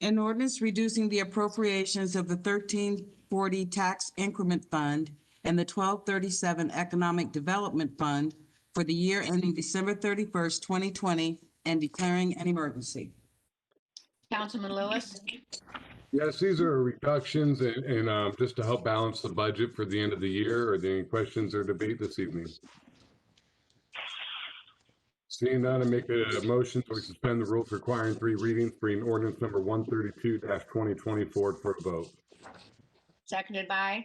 Speaker 4: An ordinance reducing the appropriations of the 1340 Tax Increment Fund and the 1237 Economic Development Fund for the year ending December 31st, 2020, and declaring an emergency.
Speaker 1: Councilman Lewis,
Speaker 9: Yes, these are reductions and just to help balance the budget for the end of the year. Are there any questions or debate this evening? Seeing none, I make a motion to suspend the rules requiring 3 readings, bring ordinance number 132-2020 forward for a vote.
Speaker 1: seconded by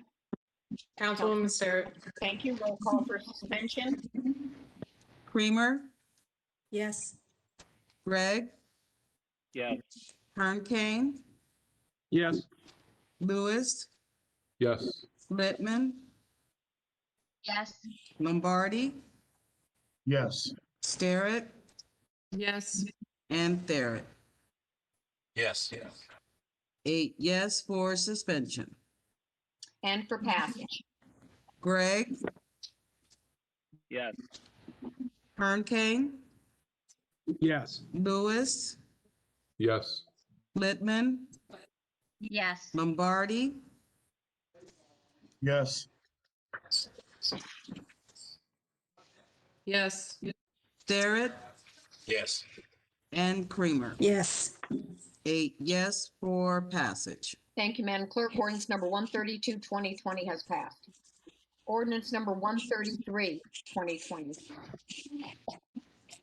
Speaker 12: Councilwoman Sterrett.
Speaker 1: Thank you. Roll call for suspension.
Speaker 4: Creamer,
Speaker 13: Yes.
Speaker 4: Gregg,
Speaker 14: Yes.
Speaker 4: Hernkane,
Speaker 6: Yes.
Speaker 4: Lewis,
Speaker 9: Yes.
Speaker 4: Littman,
Speaker 11: Yes.
Speaker 4: Lombardi,
Speaker 8: Yes.
Speaker 4: Sterrett,
Speaker 12: Yes.
Speaker 4: and Barrett.
Speaker 3: Yes.
Speaker 4: 8 yes for suspension.
Speaker 1: And for passage.
Speaker 4: Gregg,
Speaker 14: Yes.
Speaker 4: Hernkane,
Speaker 6: Yes.
Speaker 4: Lewis,
Speaker 9: Yes.
Speaker 4: Littman,
Speaker 11: Yes.
Speaker 4: Lombardi,
Speaker 8: Yes.
Speaker 12: Yes.
Speaker 4: Sterrett,
Speaker 3: Yes.
Speaker 4: and Creamer.
Speaker 13: Yes.
Speaker 4: 8 yes for passage.
Speaker 1: Thank you, Madam Clerk. Ordinance number 132, 2020 has passed. Ordinance number 133, 2020.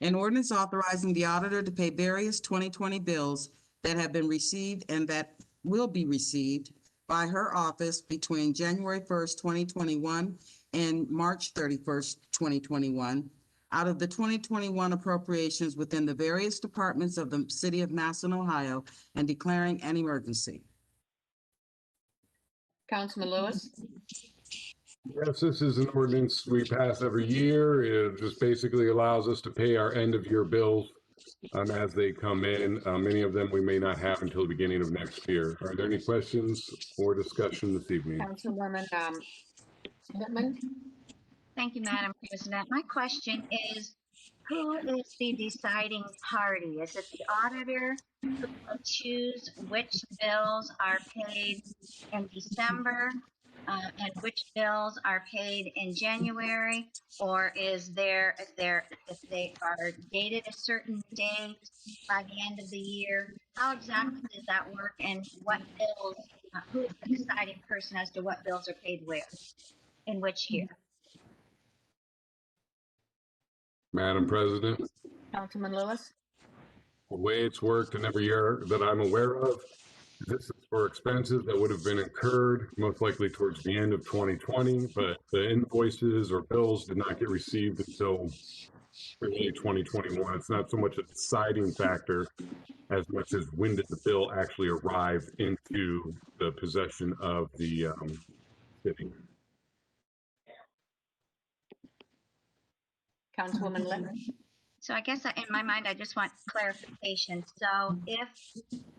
Speaker 4: An ordinance authorizing the auditor to pay various 2020 bills that have been received and that will be received by her office between January 1st, 2021 and March 31st, 2021, out of the 2021 appropriations within the various departments of the City of Massillon, Ohio, and declaring an emergency.
Speaker 1: Councilman Lewis,
Speaker 9: Yes, this is an ordinance we pass every year. It just basically allows us to pay our end of year bills as they come in. Many of them we may not have until the beginning of next year. Are there any questions or discussion this evening?
Speaker 1: Councilwoman Littman.
Speaker 11: Thank you, Madam President. My question is, who is the deciding party? Is it the auditor who will choose which bills are paid in December and which bills are paid in January? Or is there, if they are dated a certain date by the end of the year, how exactly does that work? And what bills, who is the deciding person as to what bills are paid where, in which year?
Speaker 9: Madam President,
Speaker 1: Councilman Lewis.
Speaker 9: the way it's worked in every year that I'm aware of, this is for expenses that would have been incurred most likely towards the end of 2020, but the invoices or bills did not get received until early 2021. It's not so much a deciding factor as much as when did the bill actually arrive into the possession of the city.
Speaker 1: Councilwoman Littman.
Speaker 11: So I guess in my mind, I just want clarification. So if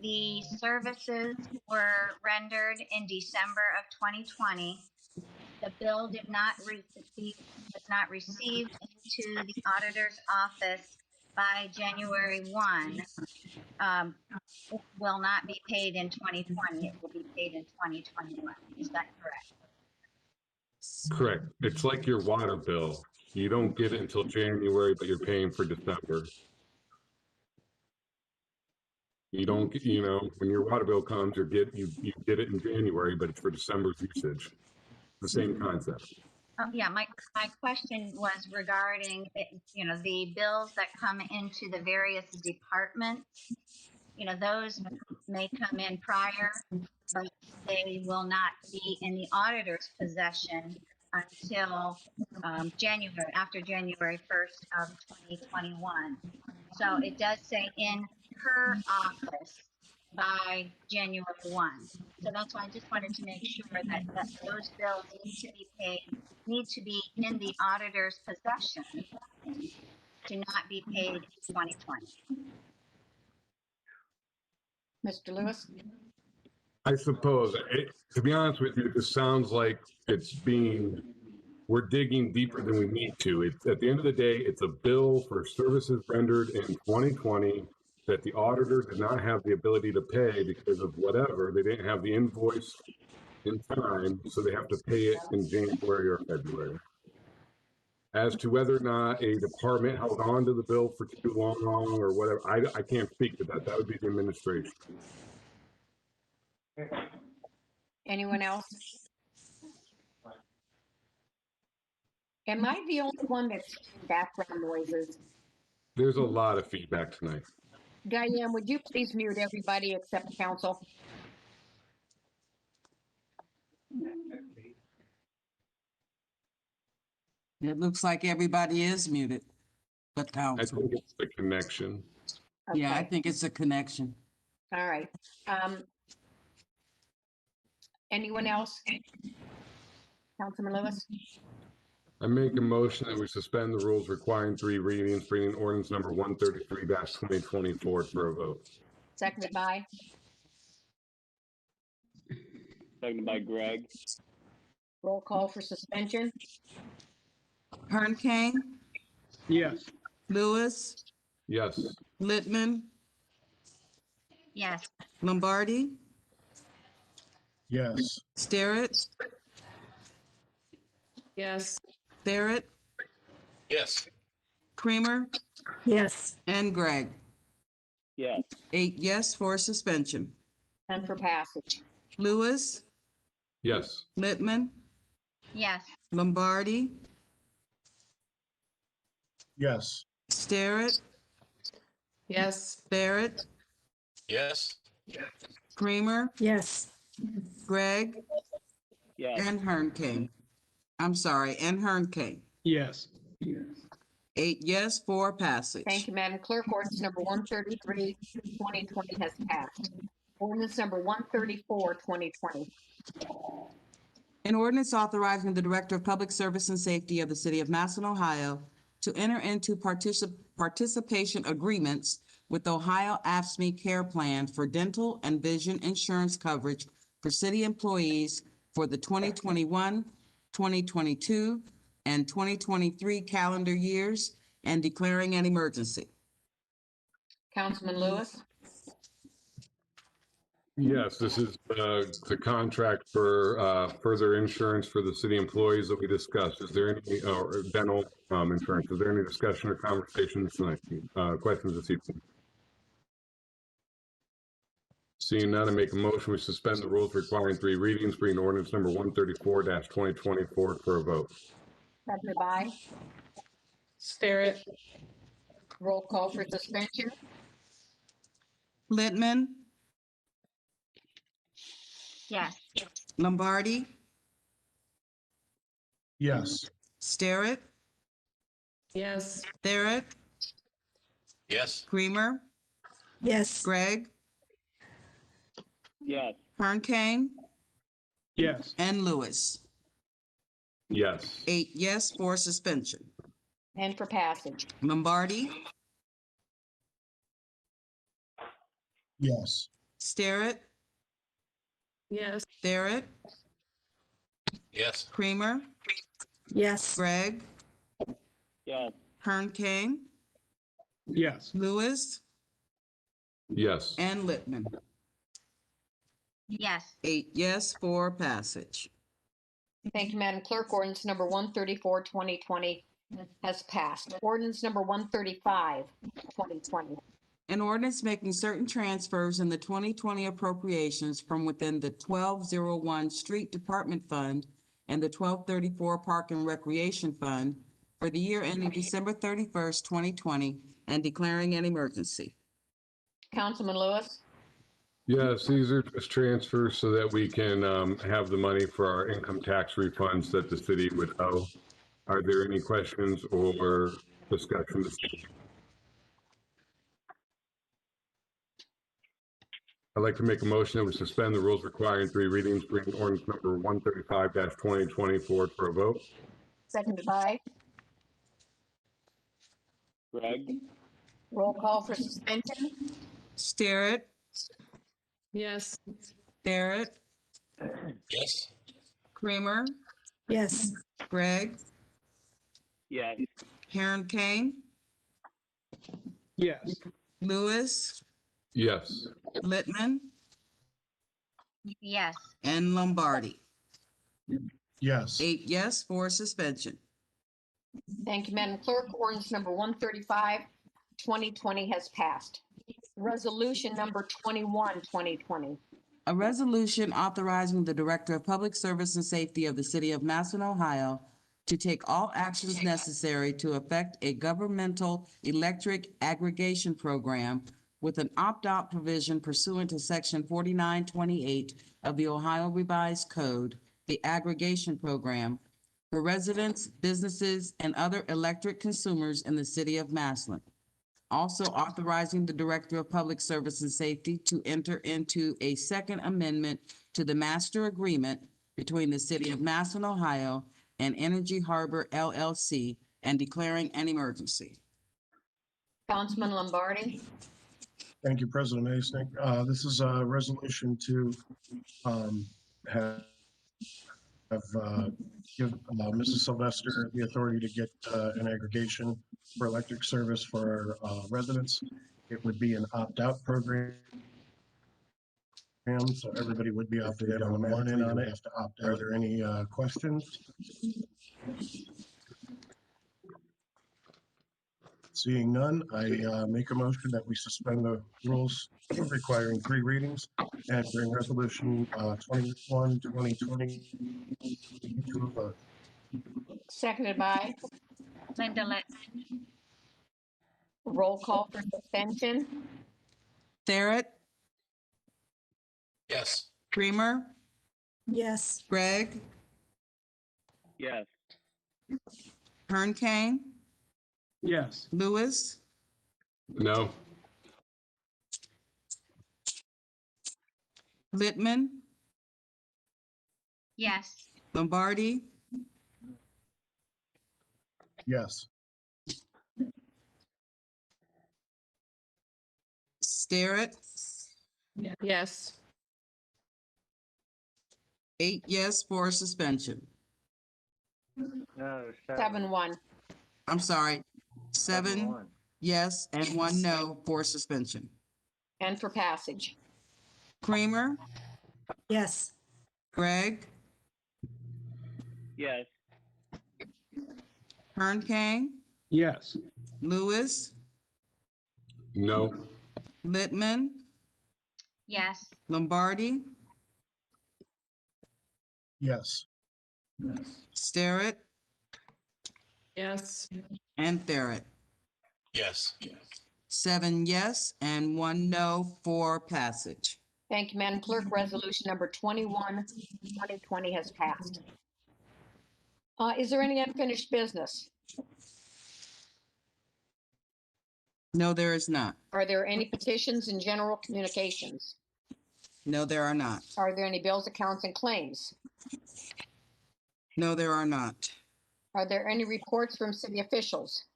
Speaker 11: the services were rendered in December of 2020, the bill was not received into the auditor's office by January 1, it will not be paid in 2020. It will be paid in 2021. Is that correct?
Speaker 9: Correct. It's like your water bill. You don't get it until January, but you're paying for December. You don't, when your water bill comes, you get it in January, but it's for December's usage. The same concept.
Speaker 11: Yeah, my question was regarding, the bills that come into the various departments. Those may come in prior, but they will not be in the auditor's possession until after January 1st of 2021. So it does say in her office by January 1. So that's why I just wanted to make sure that those bills need to be in the auditor's possession to not be paid in 2020.
Speaker 1: Mr. Lewis?
Speaker 9: I suppose, to be honest with you, it just sounds like we're digging deeper than we need to. It's at the end of the day, it's a bill for services rendered in 2020 that the auditor did not have the ability to pay because of whatever. They didn't have the invoice in time, so they have to pay it in January or February. As to whether or not a department held on to the bill for too long or whatever, I can't speak to that. That would be the administration.
Speaker 1: Anyone else? Am I the only one that's hearing background noises?
Speaker 9: There's a lot of feedback tonight.
Speaker 1: Diane, would you please mute everybody except council?
Speaker 4: It looks like everybody is muted, but
Speaker 9: I
Speaker 4: council.
Speaker 9: think it's the connection.
Speaker 4: Yeah, I
Speaker 1: Okay.
Speaker 4: think it's a connection.
Speaker 1: All right. Anyone else? Councilman Lewis?
Speaker 9: I make a motion that we suspend the rules requiring 3 readings, bringing ordinance number 133-2020 forward for a vote.
Speaker 1: Seconded by?
Speaker 14: Seconded by Greg.
Speaker 1: Roll call for suspension?
Speaker 4: Hernkane,
Speaker 6: Yes.
Speaker 4: Lewis,
Speaker 9: Yes.
Speaker 4: Littman,
Speaker 11: Yes.
Speaker 4: Lombardi,
Speaker 8: Yes.
Speaker 4: Starrett,
Speaker 12: Yes.
Speaker 4: Barrett,
Speaker 3: Yes.
Speaker 4: Creamer,
Speaker 5: Yes.
Speaker 4: and Gregg.
Speaker 14: Yes.
Speaker 4: 8 yes for suspension.
Speaker 1: And for passage?
Speaker 4: Lewis,
Speaker 9: Yes.
Speaker 4: Littman,
Speaker 11: Yes.
Speaker 4: Lombardi,
Speaker 8: Yes.
Speaker 4: Starrett,
Speaker 12: Yes.
Speaker 4: Barrett,
Speaker 3: Yes.
Speaker 4: Creamer,
Speaker 5: Yes.
Speaker 4: Gregg,
Speaker 14: Yes.
Speaker 4: and Hernkane. I'm sorry, and Hernkane.
Speaker 6: Yes.
Speaker 4: 8 yes for passage.
Speaker 1: Thank you, Madam Clerk. Ordinance number 133, 2020 has passed. Ordinance number 134, 2020.
Speaker 4: An ordinance authorizing the Director of Public Service and Safety of the City of Massillon, Ohio, to enter into participation agreements with Ohio AFSCME Care Plan for dental and vision insurance coverage for city employees for the 2021, 2022, and 2023 calendar years and declaring an emergency.
Speaker 1: Councilman Lewis?
Speaker 9: Yes, this is the contract for further insurance for the city employees that we discussed. Is there any or dental insurance? Is there any discussion or conversations tonight? Questions this evening? Seeing none, I make a motion we suspend the rules requiring 3 readings, bringing ordinance number 134-2020 forward for a vote.
Speaker 1: Seconded by?
Speaker 12: Starrett.
Speaker 1: Roll call for suspension?
Speaker 4: Littman,
Speaker 11: Yes.
Speaker 4: Lombardi,
Speaker 8: Yes.
Speaker 4: Starrett,
Speaker 12: Yes.
Speaker 4: Barrett,
Speaker 3: Yes.
Speaker 4: Creamer,
Speaker 5: Yes.
Speaker 4: Gregg,
Speaker 14: Yes.
Speaker 4: Hernkane,
Speaker 6: Yes.
Speaker 4: and Lewis.
Speaker 9: Yes.
Speaker 4: 8 yes for suspension.
Speaker 1: And for passage?
Speaker 4: Lombardi,
Speaker 8: Yes.
Speaker 4: Starrett,
Speaker 12: Yes.
Speaker 4: Barrett,
Speaker 3: Yes.
Speaker 4: Creamer,
Speaker 5: Yes.
Speaker 4: Gregg,
Speaker 14: Yes.
Speaker 4: Hernkane,
Speaker 6: Yes.
Speaker 4: Lewis,
Speaker 9: Yes.
Speaker 4: and Littman.
Speaker 11: Yes.
Speaker 4: 8 yes for passage.
Speaker 1: Thank you, Madam Clerk. Ordinance number 134, 2020 has passed. Ordinance number 135, 2020.
Speaker 4: An ordinance making certain transfers in the 2020 appropriations from within the 1201 Street Department Fund and the 1234 Park and Recreation Fund for the year ending December 31st, 2020, and declaring an emergency.
Speaker 1: Councilman Lewis.
Speaker 9: Yes, these are just transfers so that we can have the money for our income tax refunds that the city would owe. Are there any questions or discussion? I'd like to make a motion that we suspend the rules requiring 3 readings, bring ordinance number 135-2020 forward for a vote.
Speaker 1: Seconded by.
Speaker 14: Greg?
Speaker 1: Roll call for suspension.
Speaker 4: Starrett,
Speaker 12: Yes.
Speaker 4: Barrett,
Speaker 3: Yes.
Speaker 4: Creamer,
Speaker 5: Yes.
Speaker 4: Gregg,
Speaker 14: Yes.
Speaker 4: Karen Kane,
Speaker 6: Yes.
Speaker 4: Lewis,
Speaker 9: Yes.
Speaker 4: Littman,
Speaker 11: Yes.
Speaker 4: and Lombardi.
Speaker 8: Yes.
Speaker 4: 8 yes for suspension.
Speaker 1: Thank you, Madam Clerk. Ordinance number 135, 2020 has passed. Resolution number 21, 2020.
Speaker 4: A resolution authorizing the Director of Public Service and Safety of the City of Massillon, Ohio, to take all actions necessary to effect a governmental electric aggregation program with an opt-out provision pursuant to Section 4928 of the Ohio Revised Code, the aggregation program, for residents, businesses, and other electric consumers in the City of Massillon. Also authorizing the Director of Public Service and Safety to enter into a second amendment to the master agreement between the City of Massillon, Ohio, and Energy Harbor LLC, and declaring an emergency.
Speaker 1: Councilman Lombardi.
Speaker 8: Thank you, President Masnick. This is a resolution to give Mrs. Sylvester the authority to get an aggregation for electric service for our residents. It would be an opt-out program, so everybody would be opted in on the one end on it. Have to opt out. Are there any questions? Seeing none, I make a motion that we suspend the rules requiring 3 readings and bring resolution 21, 2020 to a vote.
Speaker 1: Seconded by.
Speaker 11: Linda Littman.
Speaker 1: Roll call for suspension.
Speaker 4: Barrett,
Speaker 3: Yes.
Speaker 4: Creamer,
Speaker 5: Yes.
Speaker 4: Gregg,
Speaker 14: Yes.
Speaker 4: Kern Kane,
Speaker 6: Yes.
Speaker 4: Lewis,
Speaker 9: No.
Speaker 4: Littman,
Speaker 11: Yes.
Speaker 4: Lombardi,
Speaker 8: Yes.
Speaker 4: Starrett,
Speaker 12: Yes.
Speaker 4: 8 yes for suspension.
Speaker 15: No,
Speaker 1: 7-1.
Speaker 4: I'm sorry, 7
Speaker 15: 1.
Speaker 4: yes and 1 no for suspension.
Speaker 1: And for passage.
Speaker 4: Creamer,
Speaker 5: Yes.
Speaker 4: Gregg,
Speaker 14: Yes.
Speaker 4: Kern Kane,
Speaker 6: Yes.
Speaker 4: Lewis,
Speaker 9: No.
Speaker 4: Littman,
Speaker 11: Yes.
Speaker 4: Lombardi,
Speaker 8: Yes.
Speaker 4: Starrett,
Speaker 12: Yes.
Speaker 4: and Barrett.
Speaker 3: Yes.
Speaker 4: 7 yes and 1 no for passage.
Speaker 1: Thank you, Madam Clerk. Resolution number 21, 2020 has passed. Is there any unfinished business?
Speaker 4: No, there is not.
Speaker 1: Are there any petitions and general communications?
Speaker 4: No, there are not.
Speaker 1: Are there any bills, accounts, and claims?
Speaker 4: No, there are not.
Speaker 1: Are there any reports from city officials?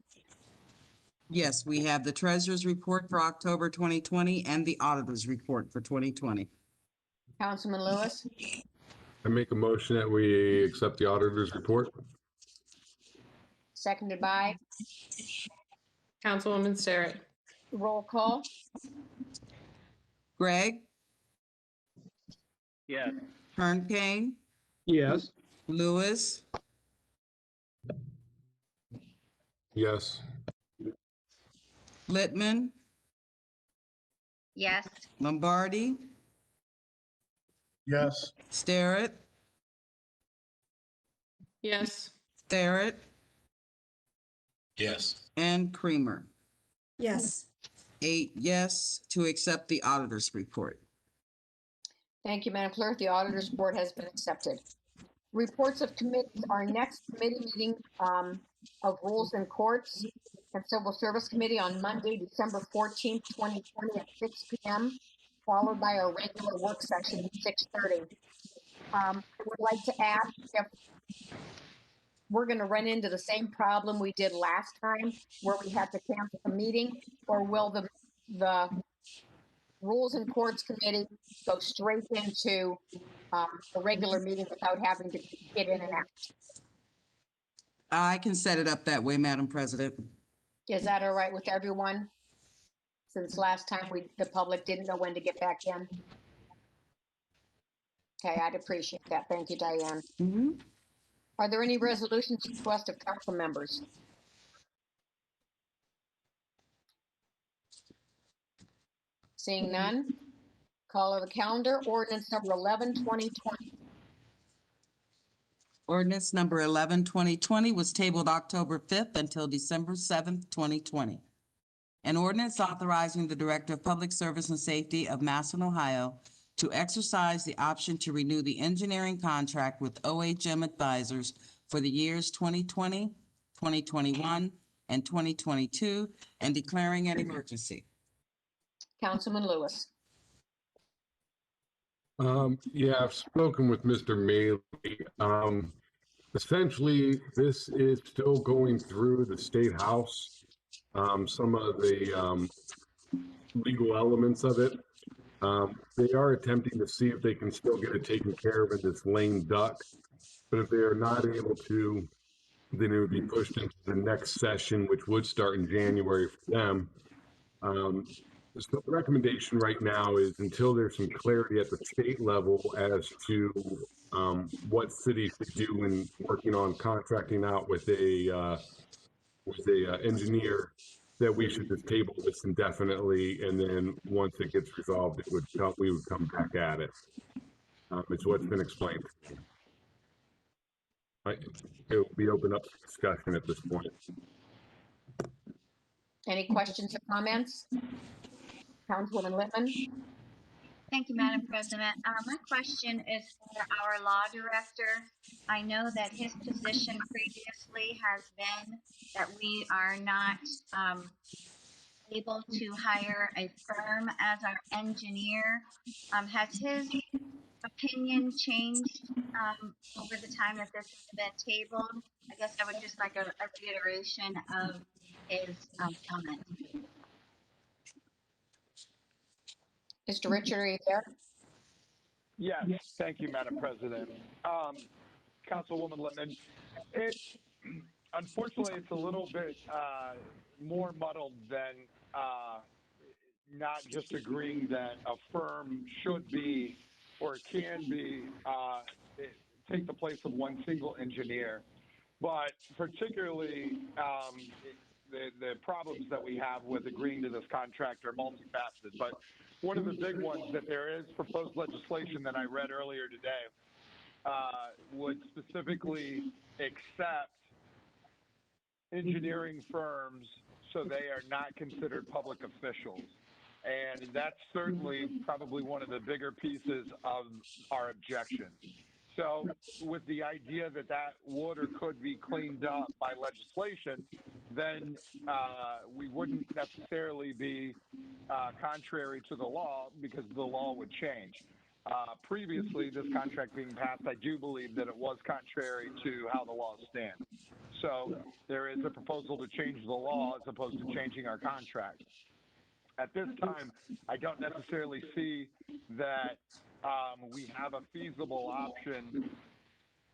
Speaker 4: Yes, we have the treasurer's report for October 2020 and the auditor's report for 2020.
Speaker 1: Councilman Lewis.
Speaker 9: I make a motion that we accept the auditor's report.
Speaker 1: Seconded by.
Speaker 12: Councilwoman Starrett.
Speaker 1: Roll call.
Speaker 4: Gregg,
Speaker 14: Yes.
Speaker 4: Kern Kane,
Speaker 6: Yes.
Speaker 4: Lewis,
Speaker 9: Yes.
Speaker 4: Littman,
Speaker 11: Yes.
Speaker 4: Lombardi,
Speaker 8: Yes.
Speaker 4: Starrett,
Speaker 12: Yes.
Speaker 4: Starrett,
Speaker 3: Yes.
Speaker 4: and Creamer.
Speaker 5: Yes.
Speaker 4: 8 yes to accept the auditor's report.
Speaker 1: Thank you, Madam Clerk. The auditor's report has been accepted. Reports of committees. Our next committee meeting of Rules and Courts and Civil Service Committee on Monday, December 14th, 2020 at 6 p.m., followed by our regular work session at 6:30. I would like to ask if we're going to run into the same problem we did last time where we had to cancel the meeting, or will the Rules and Courts Committee go straight into a regular meeting without having to get in and out?
Speaker 4: I can set it up that way, Madam President.
Speaker 1: Is that all right with everyone? Since last time the public didn't know when to get back in. Okay, I'd appreciate that. Thank you, Diane.
Speaker 4: Mm-hmm.
Speaker 1: Are there any resolutions request of council members? Seeing none, call of the calendar, ordinance number 11-2020.
Speaker 4: Ordinance number 11-2020 was tabled October 5th until December 7th, 2020. An ordinance authorizing the Director of Public Service and Safety of Massillon, Ohio, to exercise the option to renew the engineering contract with OHM Advisors for the years 2020, 2021, and 2022, and declaring an emergency.
Speaker 1: Councilman Lewis.
Speaker 9: Yeah, I've spoken with Mr. Maley. Essentially, this is still going through the State House. Some of the legal elements of it. They are attempting to see if they can still get it taken care of in this lame duck. But if they are not able to, then it would be pushed into the next session, which would start in January for them. So the recommendation right now is until there's some clarity at the state level as to what cities should do when working on contracting out with a engineer, that we should just table this indefinitely, and then once it gets resolved, we would come back at it. It's what's been explained. It will be open up to discussion at this point.
Speaker 1: Any questions or comments? Councilwoman Littman.
Speaker 11: Thank you, Madam President. My question is for our law director. I know that his position previously has been that we are not able to hire a firm as our engineer. Has his opinion changed over the time that this has been tabled? I guess I would just like a reiteration of his comment.
Speaker 1: Mr. Richard, are you there?
Speaker 10: Yes, thank you, Madam President. Councilwoman Littman, unfortunately, it's a little bit more muddled than not just agreeing that a firm should be or can be take the place of one single engineer, but particularly the problems that we have with agreeing to this contract are multifaceted. But one of the big ones that there is proposed legislation that I read earlier today would specifically accept engineering firms so they are not considered public officials. And that's certainly probably one of the bigger pieces of our objection. So with the idea that that would or could be cleaned up by legislation, then we wouldn't necessarily be contrary to the law because the law would change. Previously, this contract being passed, I do believe that it was contrary to how the law stands. So there is a proposal to change the law as opposed to changing our contract. At this time, I don't necessarily see that we have a feasible option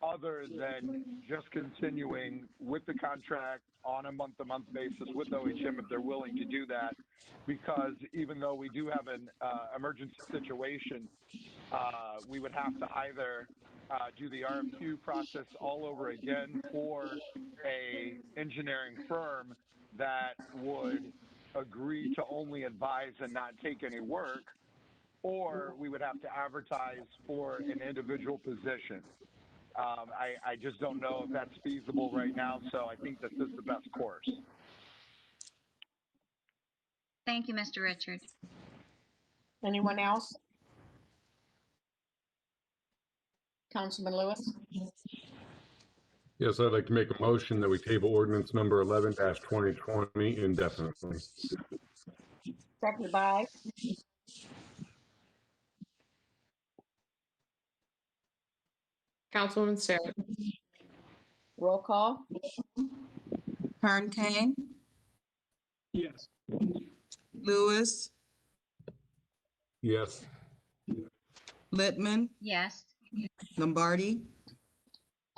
Speaker 10: other than just continuing with the contract on a month-to-month basis with OHM if they're willing to do that, because even though we do have an emergency situation, we would have to either do the RFQ process all over again for a engineering firm that would agree to only advise and not take any work, or we would have to advertise for an individual position. I just don't know if that's feasible right now, so I think this is the best course.
Speaker 11: Thank you, Mr. Richard.
Speaker 1: Anyone else? Councilman Lewis?
Speaker 9: Yes, I'd like to make a motion that we table ordinance number 11-2020 indefinitely.
Speaker 1: Seconded by?
Speaker 12: Councilwoman Sarah.
Speaker 1: Roll call?
Speaker 4: Kern Kane,
Speaker 6: Yes.
Speaker 4: Lewis,
Speaker 9: Yes.
Speaker 4: Littman,
Speaker 11: Yes.
Speaker 4: Lombardi,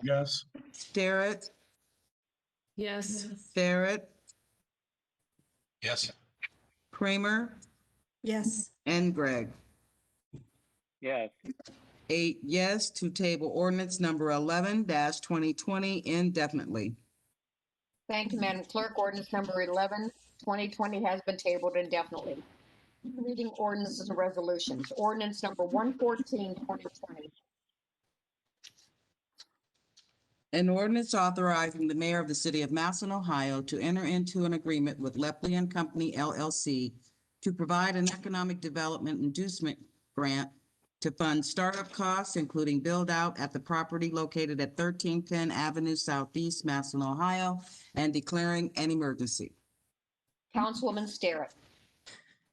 Speaker 8: Yes.
Speaker 4: Starrett,
Speaker 12: Yes.
Speaker 4: Barrett,
Speaker 3: Yes.
Speaker 4: Kramer,
Speaker 5: Yes.
Speaker 4: and Gregg.
Speaker 14: Yes.
Speaker 4: 8 yes to table ordinance number 11-2020 indefinitely.
Speaker 1: Thank you, Madam Clerk. Ordinance number 11-2020 has been tabled indefinitely. Reading ordinances and resolutions. Ordinance number 114-2020.
Speaker 4: An ordinance authorizing the mayor of the city of Massillon, Ohio to enter into an agreement with Lepley and Company LLC to provide an economic development inducement grant to fund startup costs, including build-out at the property located at 1310 Avenue Southeast, Massillon, Ohio, and declaring an emergency.
Speaker 1: Councilwoman Starrett.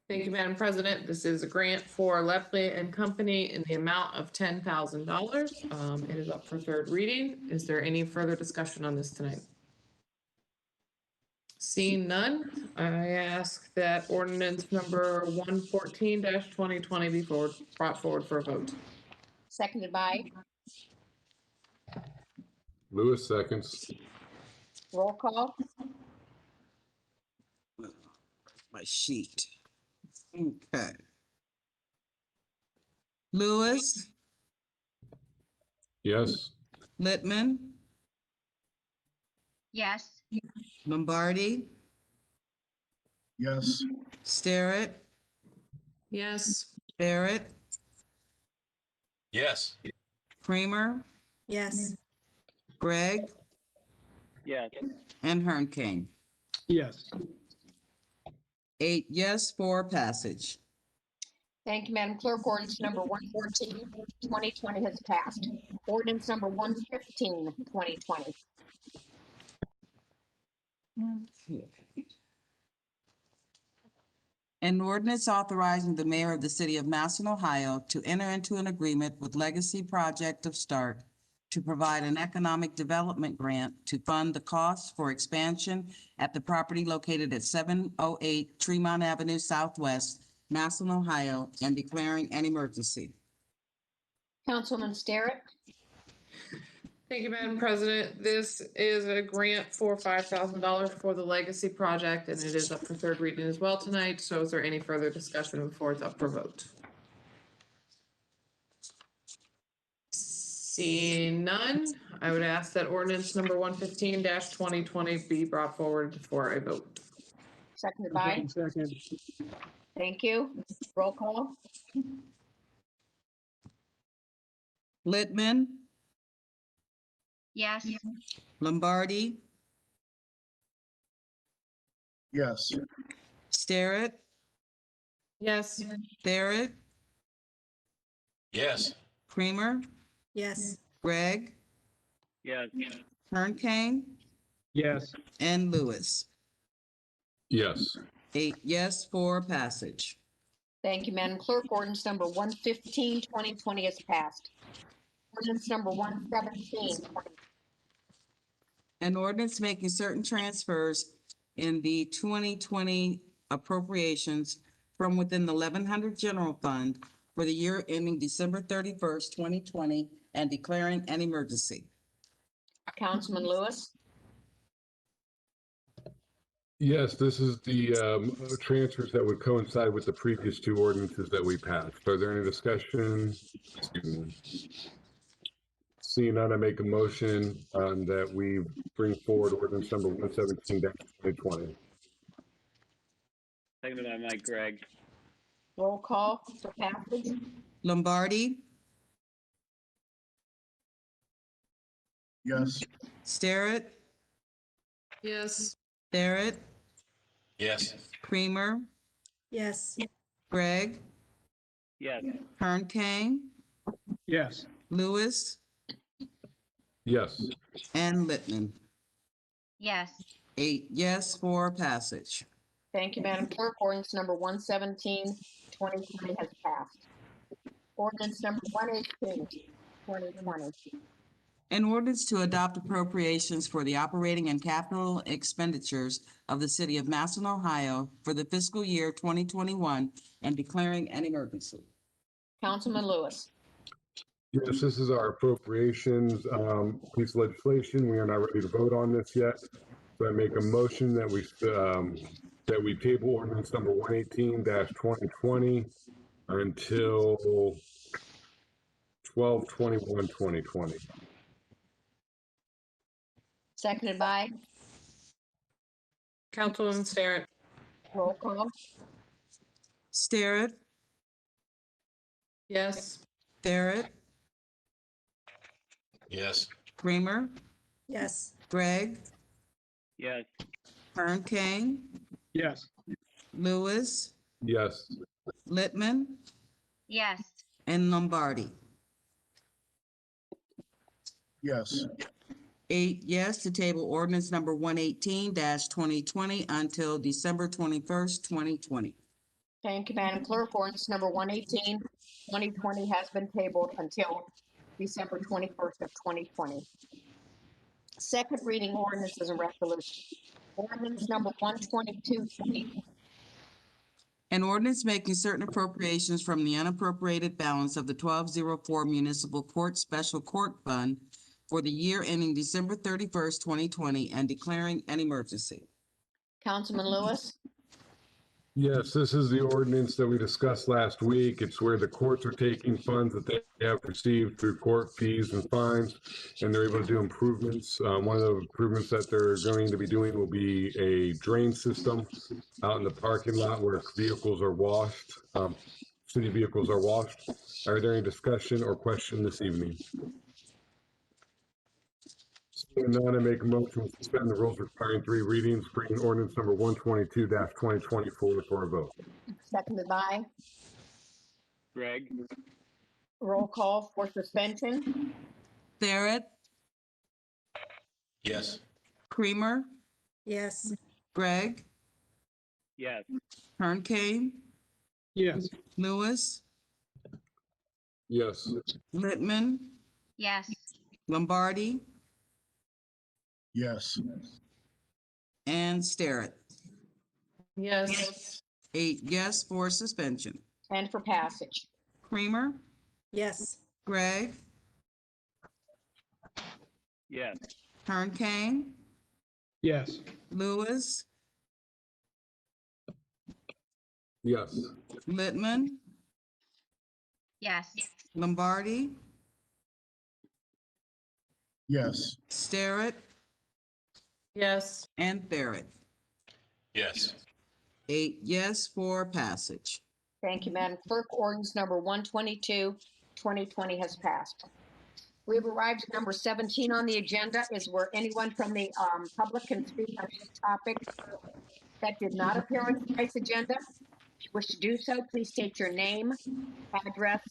Speaker 12: Thank you, Madam President. This is a grant for Lepley and Company in the amount of $10,000. It is up for third reading. Is there any further discussion on this tonight? Seeing none, I ask that ordinance number 114-2020 be brought forward for a vote.
Speaker 1: Seconded by?
Speaker 9: Lewis seconds.
Speaker 1: Roll call?
Speaker 4: My sheet. Okay. Lewis,
Speaker 9: Yes.
Speaker 4: Littman,
Speaker 11: Yes.
Speaker 4: Lombardi,
Speaker 8: Yes.
Speaker 4: Starrett,
Speaker 12: Yes.
Speaker 4: Barrett,
Speaker 3: Yes.
Speaker 4: Kramer,
Speaker 5: Yes.
Speaker 4: Gregg,
Speaker 14: Yes.
Speaker 4: and Hernkane.
Speaker 6: Yes.
Speaker 4: 8 yes for passage.
Speaker 1: Thank you, Madam Clerk. Ordinance number 114-2020 has passed. Ordinance number 115-2020.
Speaker 4: An ordinance authorizing the mayor of the city of Massillon, Ohio to enter into an agreement with Legacy Project of Start to provide an economic development grant to fund the costs for expansion at the property located at 708 Tremont Avenue Southwest, Massillon, Ohio, and declaring an emergency.
Speaker 1: Councilwoman Starrett.
Speaker 12: Thank you, Madam President. This is a grant for $5,000 for the Legacy Project, and it is up for third reading as well tonight. So is there any further discussion before it's up for vote? Seeing none, I would ask that ordinance number 115-2020 be brought forward for a vote.
Speaker 1: Seconded by?
Speaker 6: Second.
Speaker 1: Thank you. Roll call?
Speaker 4: Littman,
Speaker 11: Yes.
Speaker 4: Lombardi,
Speaker 8: Yes.
Speaker 4: Starrett,
Speaker 12: Yes.
Speaker 4: Barrett,
Speaker 3: Yes.
Speaker 4: Kramer,
Speaker 5: Yes.
Speaker 4: Gregg,
Speaker 14: Yes.
Speaker 4: Hernkane,
Speaker 6: Yes.
Speaker 4: and Lewis.
Speaker 9: Yes.
Speaker 4: 8 yes for passage.
Speaker 1: Thank you, Madam Clerk. Ordinance number 115-2020 is passed. Ordinance number 117-2020.
Speaker 4: An ordinance making certain transfers in the 2020 appropriations from within the 1100 General Fund for the year ending December 31st, 2020, and declaring an emergency.
Speaker 1: Councilman Lewis.
Speaker 9: Yes, this is the transfers that would coincide with the previous two ordinances that we passed. Are there any discussion? Seeing none, I make a motion that we bring forward ordinance number 117-2020.
Speaker 14: Seconded by Mike Gregg.
Speaker 1: Roll call for passage.
Speaker 4: Lombardi,
Speaker 8: Yes.
Speaker 4: Starrett,
Speaker 12: Yes.
Speaker 4: Barrett,
Speaker 3: Yes.
Speaker 4: Creamer,
Speaker 5: Yes.
Speaker 4: Gregg,
Speaker 14: Yes.
Speaker 4: Kern Kane,
Speaker 6: Yes.
Speaker 4: Lewis,
Speaker 9: Yes.
Speaker 4: and Littman.
Speaker 11: Yes.
Speaker 4: 8 yes for passage.
Speaker 1: Thank you, Madam Clerk. Ordinance number 117, 2020 has passed. Ordinance number 118, 2020.
Speaker 4: An ordinance to adopt appropriations for the operating and capital expenditures of the City of Massillon, Ohio for the fiscal year 2021 and declaring an emergency.
Speaker 1: Councilman Lewis.
Speaker 9: Yes, this is our appropriations piece of legislation. We are not ready to vote on this yet. So I make a motion that we table ordinance number 118-2020 until 12/21/2020.
Speaker 1: Seconded by
Speaker 12: Councilwoman Starrett.
Speaker 1: roll call.
Speaker 4: Starrett,
Speaker 12: Yes.
Speaker 4: Barrett,
Speaker 3: Yes.
Speaker 4: Creamer,
Speaker 5: Yes.
Speaker 4: Gregg,
Speaker 14: Yes.
Speaker 4: Kern Kane,
Speaker 6: Yes.
Speaker 4: Lewis,
Speaker 9: Yes.
Speaker 4: Littman,
Speaker 11: Yes.
Speaker 4: and Lombardi.
Speaker 8: Yes.
Speaker 4: 8 yes to table ordinance number 118-2020 until December 21st, 2020.
Speaker 1: Thank you, Madam Clerk. Ordinance number 118, 2020 has been tabled until December 21st of 2020. Second reading ordinances and resolutions. Ordinance number 122, 2020.
Speaker 4: An ordinance making certain appropriations from the unappropriated balance of the 1204 Municipal Court Special Court Fund for the year ending December 31st, 2020, and declaring an emergency.
Speaker 1: Councilman Lewis.
Speaker 9: Yes, this is the ordinance that we discussed last week. It's where the courts are taking funds that they have received through court fees and fines, and they're able to do improvements. One of the improvements that they're going to be doing will be a drain system out in the parking lot where vehicles are washed, city vehicles are washed. Are there any discussion or question this evening? Seeing none, I make a motion to suspend the rules requiring 3 readings, bringing ordinance number 122-2024 for a vote.
Speaker 1: Seconded by
Speaker 14: Gregg.
Speaker 1: roll call for suspension.
Speaker 4: Barrett,
Speaker 3: Yes.
Speaker 4: Creamer,
Speaker 5: Yes.
Speaker 4: Gregg,
Speaker 14: Yes.
Speaker 4: Kern Kane,
Speaker 6: Yes.
Speaker 4: Lewis,
Speaker 9: Yes.
Speaker 4: Littman,
Speaker 11: Yes.
Speaker 4: Lombardi,
Speaker 8: Yes.
Speaker 4: and Starrett.
Speaker 12: Yes.
Speaker 4: 8 yes for suspension.
Speaker 1: And for passage.
Speaker 4: Creamer,
Speaker 5: Yes.
Speaker 4: Gregg,
Speaker 14: Yes.
Speaker 4: Kern Kane,
Speaker 6: Yes.
Speaker 4: Lewis,
Speaker 9: Yes.
Speaker 4: Littman,
Speaker 11: Yes.
Speaker 4: Lombardi,
Speaker 8: Yes.
Speaker 4: Starrett,
Speaker 12: Yes.
Speaker 4: and Barrett.
Speaker 3: Yes.
Speaker 4: 8 yes for passage.
Speaker 1: Thank you, Madam Clerk. Ordinance number 122, 2020 has passed. We've arrived at number 17 on the agenda is where anyone from the public can speak on any topic that did not appear on tonight's agenda. If you wish to do so, please state your name, address,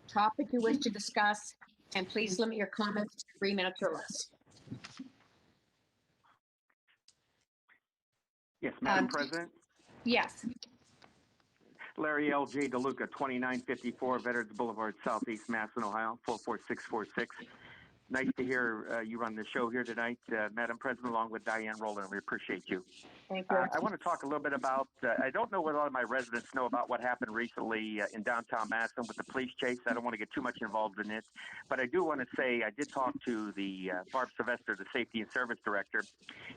Speaker 1: topic you wish to discuss, and please limit your comments to 3 minutes or less.
Speaker 16: Yes, Madam President.
Speaker 1: Yes.
Speaker 16: Larry L.J. DeLuca, 2954 Veterans Boulevard, Southeast Massillon, Ohio, 44646. Nice to hear you run the show here tonight, Madam President, along with Diane Rowland. We appreciate you.
Speaker 1: Thank you.
Speaker 16: I want to talk a little bit about, I don't know what a lot of my residents know about what happened recently in downtown Massillon with the police chase. I don't want to get too much involved in it, but I do want to say I did talk to the Barb Sylvester, the Safety and Service Director.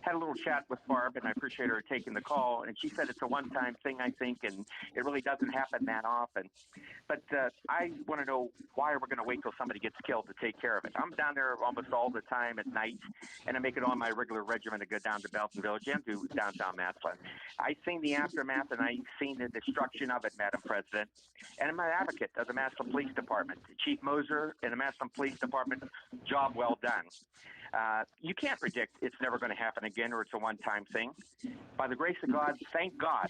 Speaker 16: Had a little chat with Barb, and I appreciate her taking the call. And she said it's a one-time thing, I think, and it really doesn't happen that often. But I want to know why we're going to wait till somebody gets killed to take care of it. I'm down there there almost all the time at night, and I make it on my regular regimen to go down to Belton Village and to downtown Massillon. I've seen the aftermath, and I've seen the destruction of it, Madam President. And I'm an advocate of the Massillon Police Department. Chief Moser and the Massillon Police Department, job well done. You can't predict it's never going to happen again or it's a one-time thing. By the grace of God, thank God,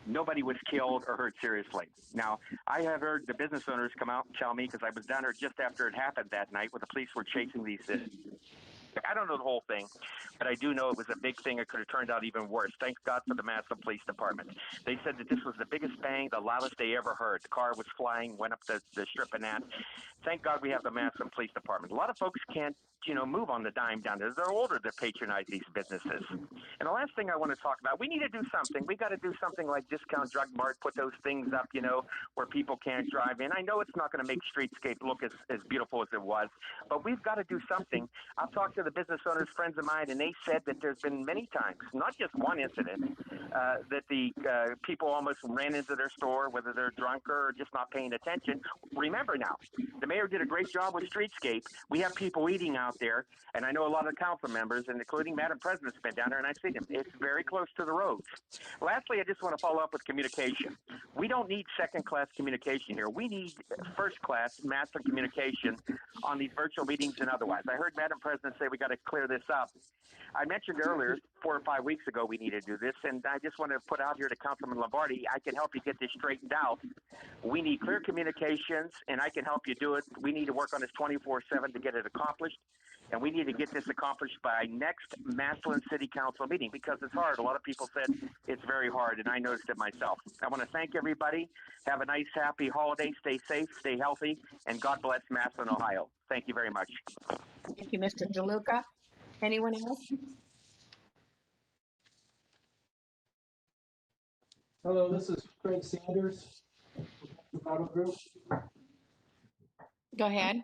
Speaker 16: nobody was killed or hurt seriously. Now, I have heard the business owners come out and tell me, because I was down there just after it happened that night when the police were chasing these. I don't know the whole thing, but I do know it was a big thing. It could have turned out even worse. Thank God for the Massillon Police Department. They said that this was the biggest bang, the loudest they ever heard. The car was flying, went up the strip and that. Thank God we have the Massillon Police Department. A lot of folks can't, move on the dime down there. They're older to patronize these businesses. And the last thing I want to talk about, we need to do something. We got to do something like Discount Drug Mart, put those things up, where people can't drive in. I know it's not going to make Streetscape look as beautiful as it was, but we've got to do something. I've talked to the business owners, friends of mine, and they said that there's been many times, not just one incident, that the people almost ran into their store, whether they're drunk or just not paying attention. Remember now, the mayor did a great job with Streetscape. We have people eating out there, and I know a lot of council members, and including Madam President's been down there, and I've seen them. It's very close to the roads. Lastly, I just want to follow up with communication. We don't need second-class communication here. We need first-class massive communication on these virtual meetings and otherwise. I heard Madam President say we got to clear this up. I mentioned earlier, 4 or 5 weeks ago, we need to do this, and I just want to put out here to Councilman Lombardi, I can help you get this straightened out. We need clear communications, and I can help you do it. We need to work on this 24/7 to get it accomplished, and we need to get this accomplished by next Massillon City Council meeting because it's hard. A lot of people said it's very hard, and I noticed it myself. I want to thank everybody. Have a nice, happy holiday. Stay safe, stay healthy, and God bless Massillon, Ohio. Thank you very much.
Speaker 1: Thank you, Mr. DeLuca. Anyone else?
Speaker 17: Hello, this is Craig Sanders, Auto Group.
Speaker 1: Go ahead.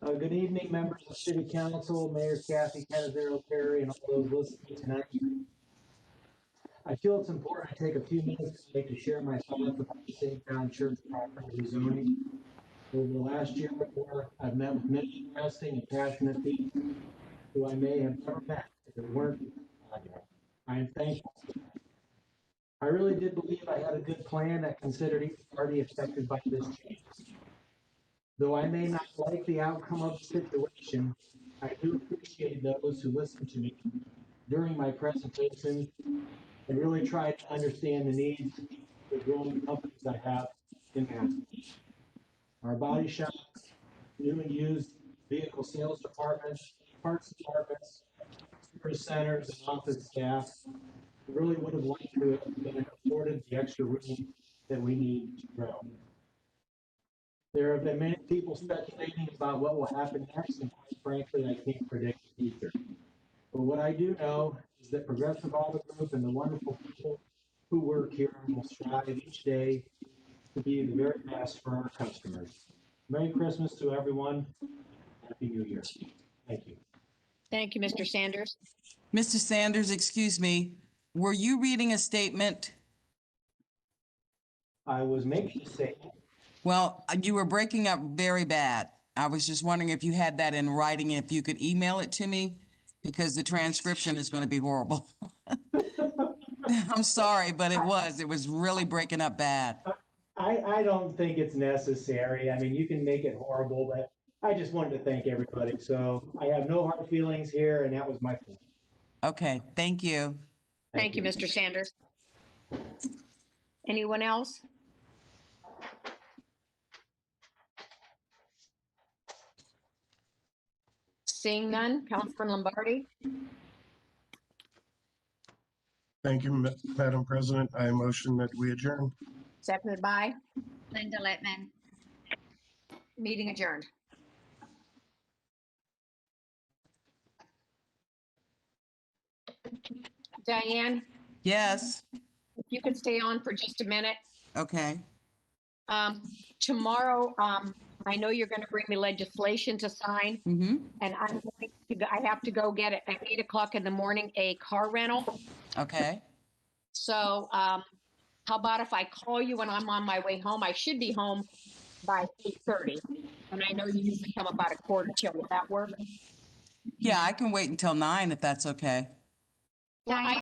Speaker 17: Good evening, members of City Council, Mayor Kathy Canizero Perry, and all those listening tonight. I feel it's important to take a few minutes to share my thoughts about the City Town Church property rezoning. Over the last year or more, I've met with many interesting and passionate people who I may have never met if it weren't for this project. I am thankful. I really did believe I had a good plan that considered each party affected by this change. Though I may not like the outcome of the situation, I do appreciate those who listened to me during my presentation and really tried to understand the needs of the growing companies I have in Massillon. Our body shops, new and used vehicle sales departments, parts departments, service centers, and office staff really would have liked to have been afforded the extra room that we need to grow. There have been many people speculating about what will happen next, and quite frankly, I can't predict the future. But what I do know is that Progressive Auto Group and the wonderful people who work here will strive each day to be the very best for our customers. Merry Christmas to everyone. Happy New Year. Thank you.
Speaker 1: Thank you, Mr. Sanders.
Speaker 4: Mr. Sanders, excuse me, were you reading a statement?
Speaker 17: I was making a statement.
Speaker 4: Well, you were breaking up very bad. I was just wondering if you had that in writing, if you could email it to me, because the transcription is going to be horrible. I'm sorry, but it was really breaking up bad.
Speaker 17: I don't think it's necessary. I mean, you can make it horrible, but I just wanted to thank everybody. So I have no hard feelings here, and that was my point.
Speaker 4: Okay, thank you.
Speaker 1: Thank you, Mr. Sanders. Anyone else? Seeing none, Councilman Lombardi.
Speaker 8: Thank you, Madam President. I motion that we adjourn.
Speaker 1: Seconded by
Speaker 11: Linda Littman.
Speaker 1: meeting adjourned. Diane,
Speaker 4: Yes.
Speaker 1: if you could stay on for just a minute.
Speaker 4: Okay.
Speaker 1: Tomorrow, I know you're going to bring me legislation to sign, and I have to go get it at 8 o'clock in the morning, a car rental.
Speaker 4: Okay.
Speaker 1: So how about if I call you when I'm on my way home? I should be home by 8:30. And I know you usually come about a quarter till. Will that work?
Speaker 4: Yeah, I can wait until 9 if that's okay.
Speaker 1: Well, I